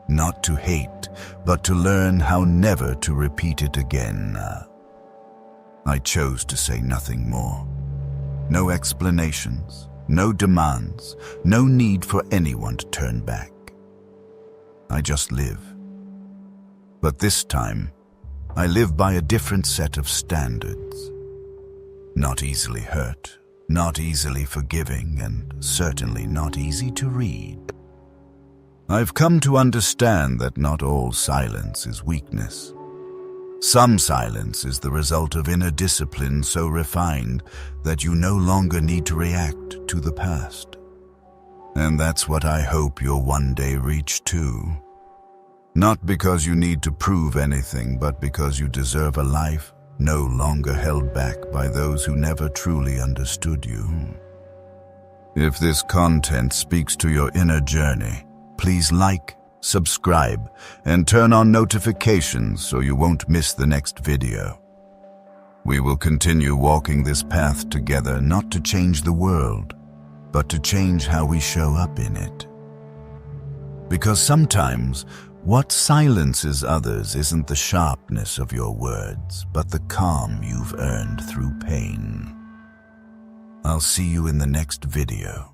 Not to hate, but to learn how never to repeat it again. I chose to say nothing more. No explanations, no demands, no need for anyone to turn back. I just live. But this time, I live by a different set of standards. Not easily hurt, not easily forgiving, and certainly not easy to read. I've come to understand that not all silence is weakness. Some silence is the result of inner discipline so refined that you no longer need to react to the past. And that's what I hope you'll one day reach too. Not because you need to prove anything, but because you deserve a life no longer held back by those who never truly understood you. If this content speaks to your inner journey, please like, subscribe, and turn on notifications so you won't miss the next video. We will continue walking this path together, not to change the world, but to change how we show up in it. Because sometimes, what silences others isn't the sharpness of your words, but the calm you've earned through pain. I'll see you in the next video.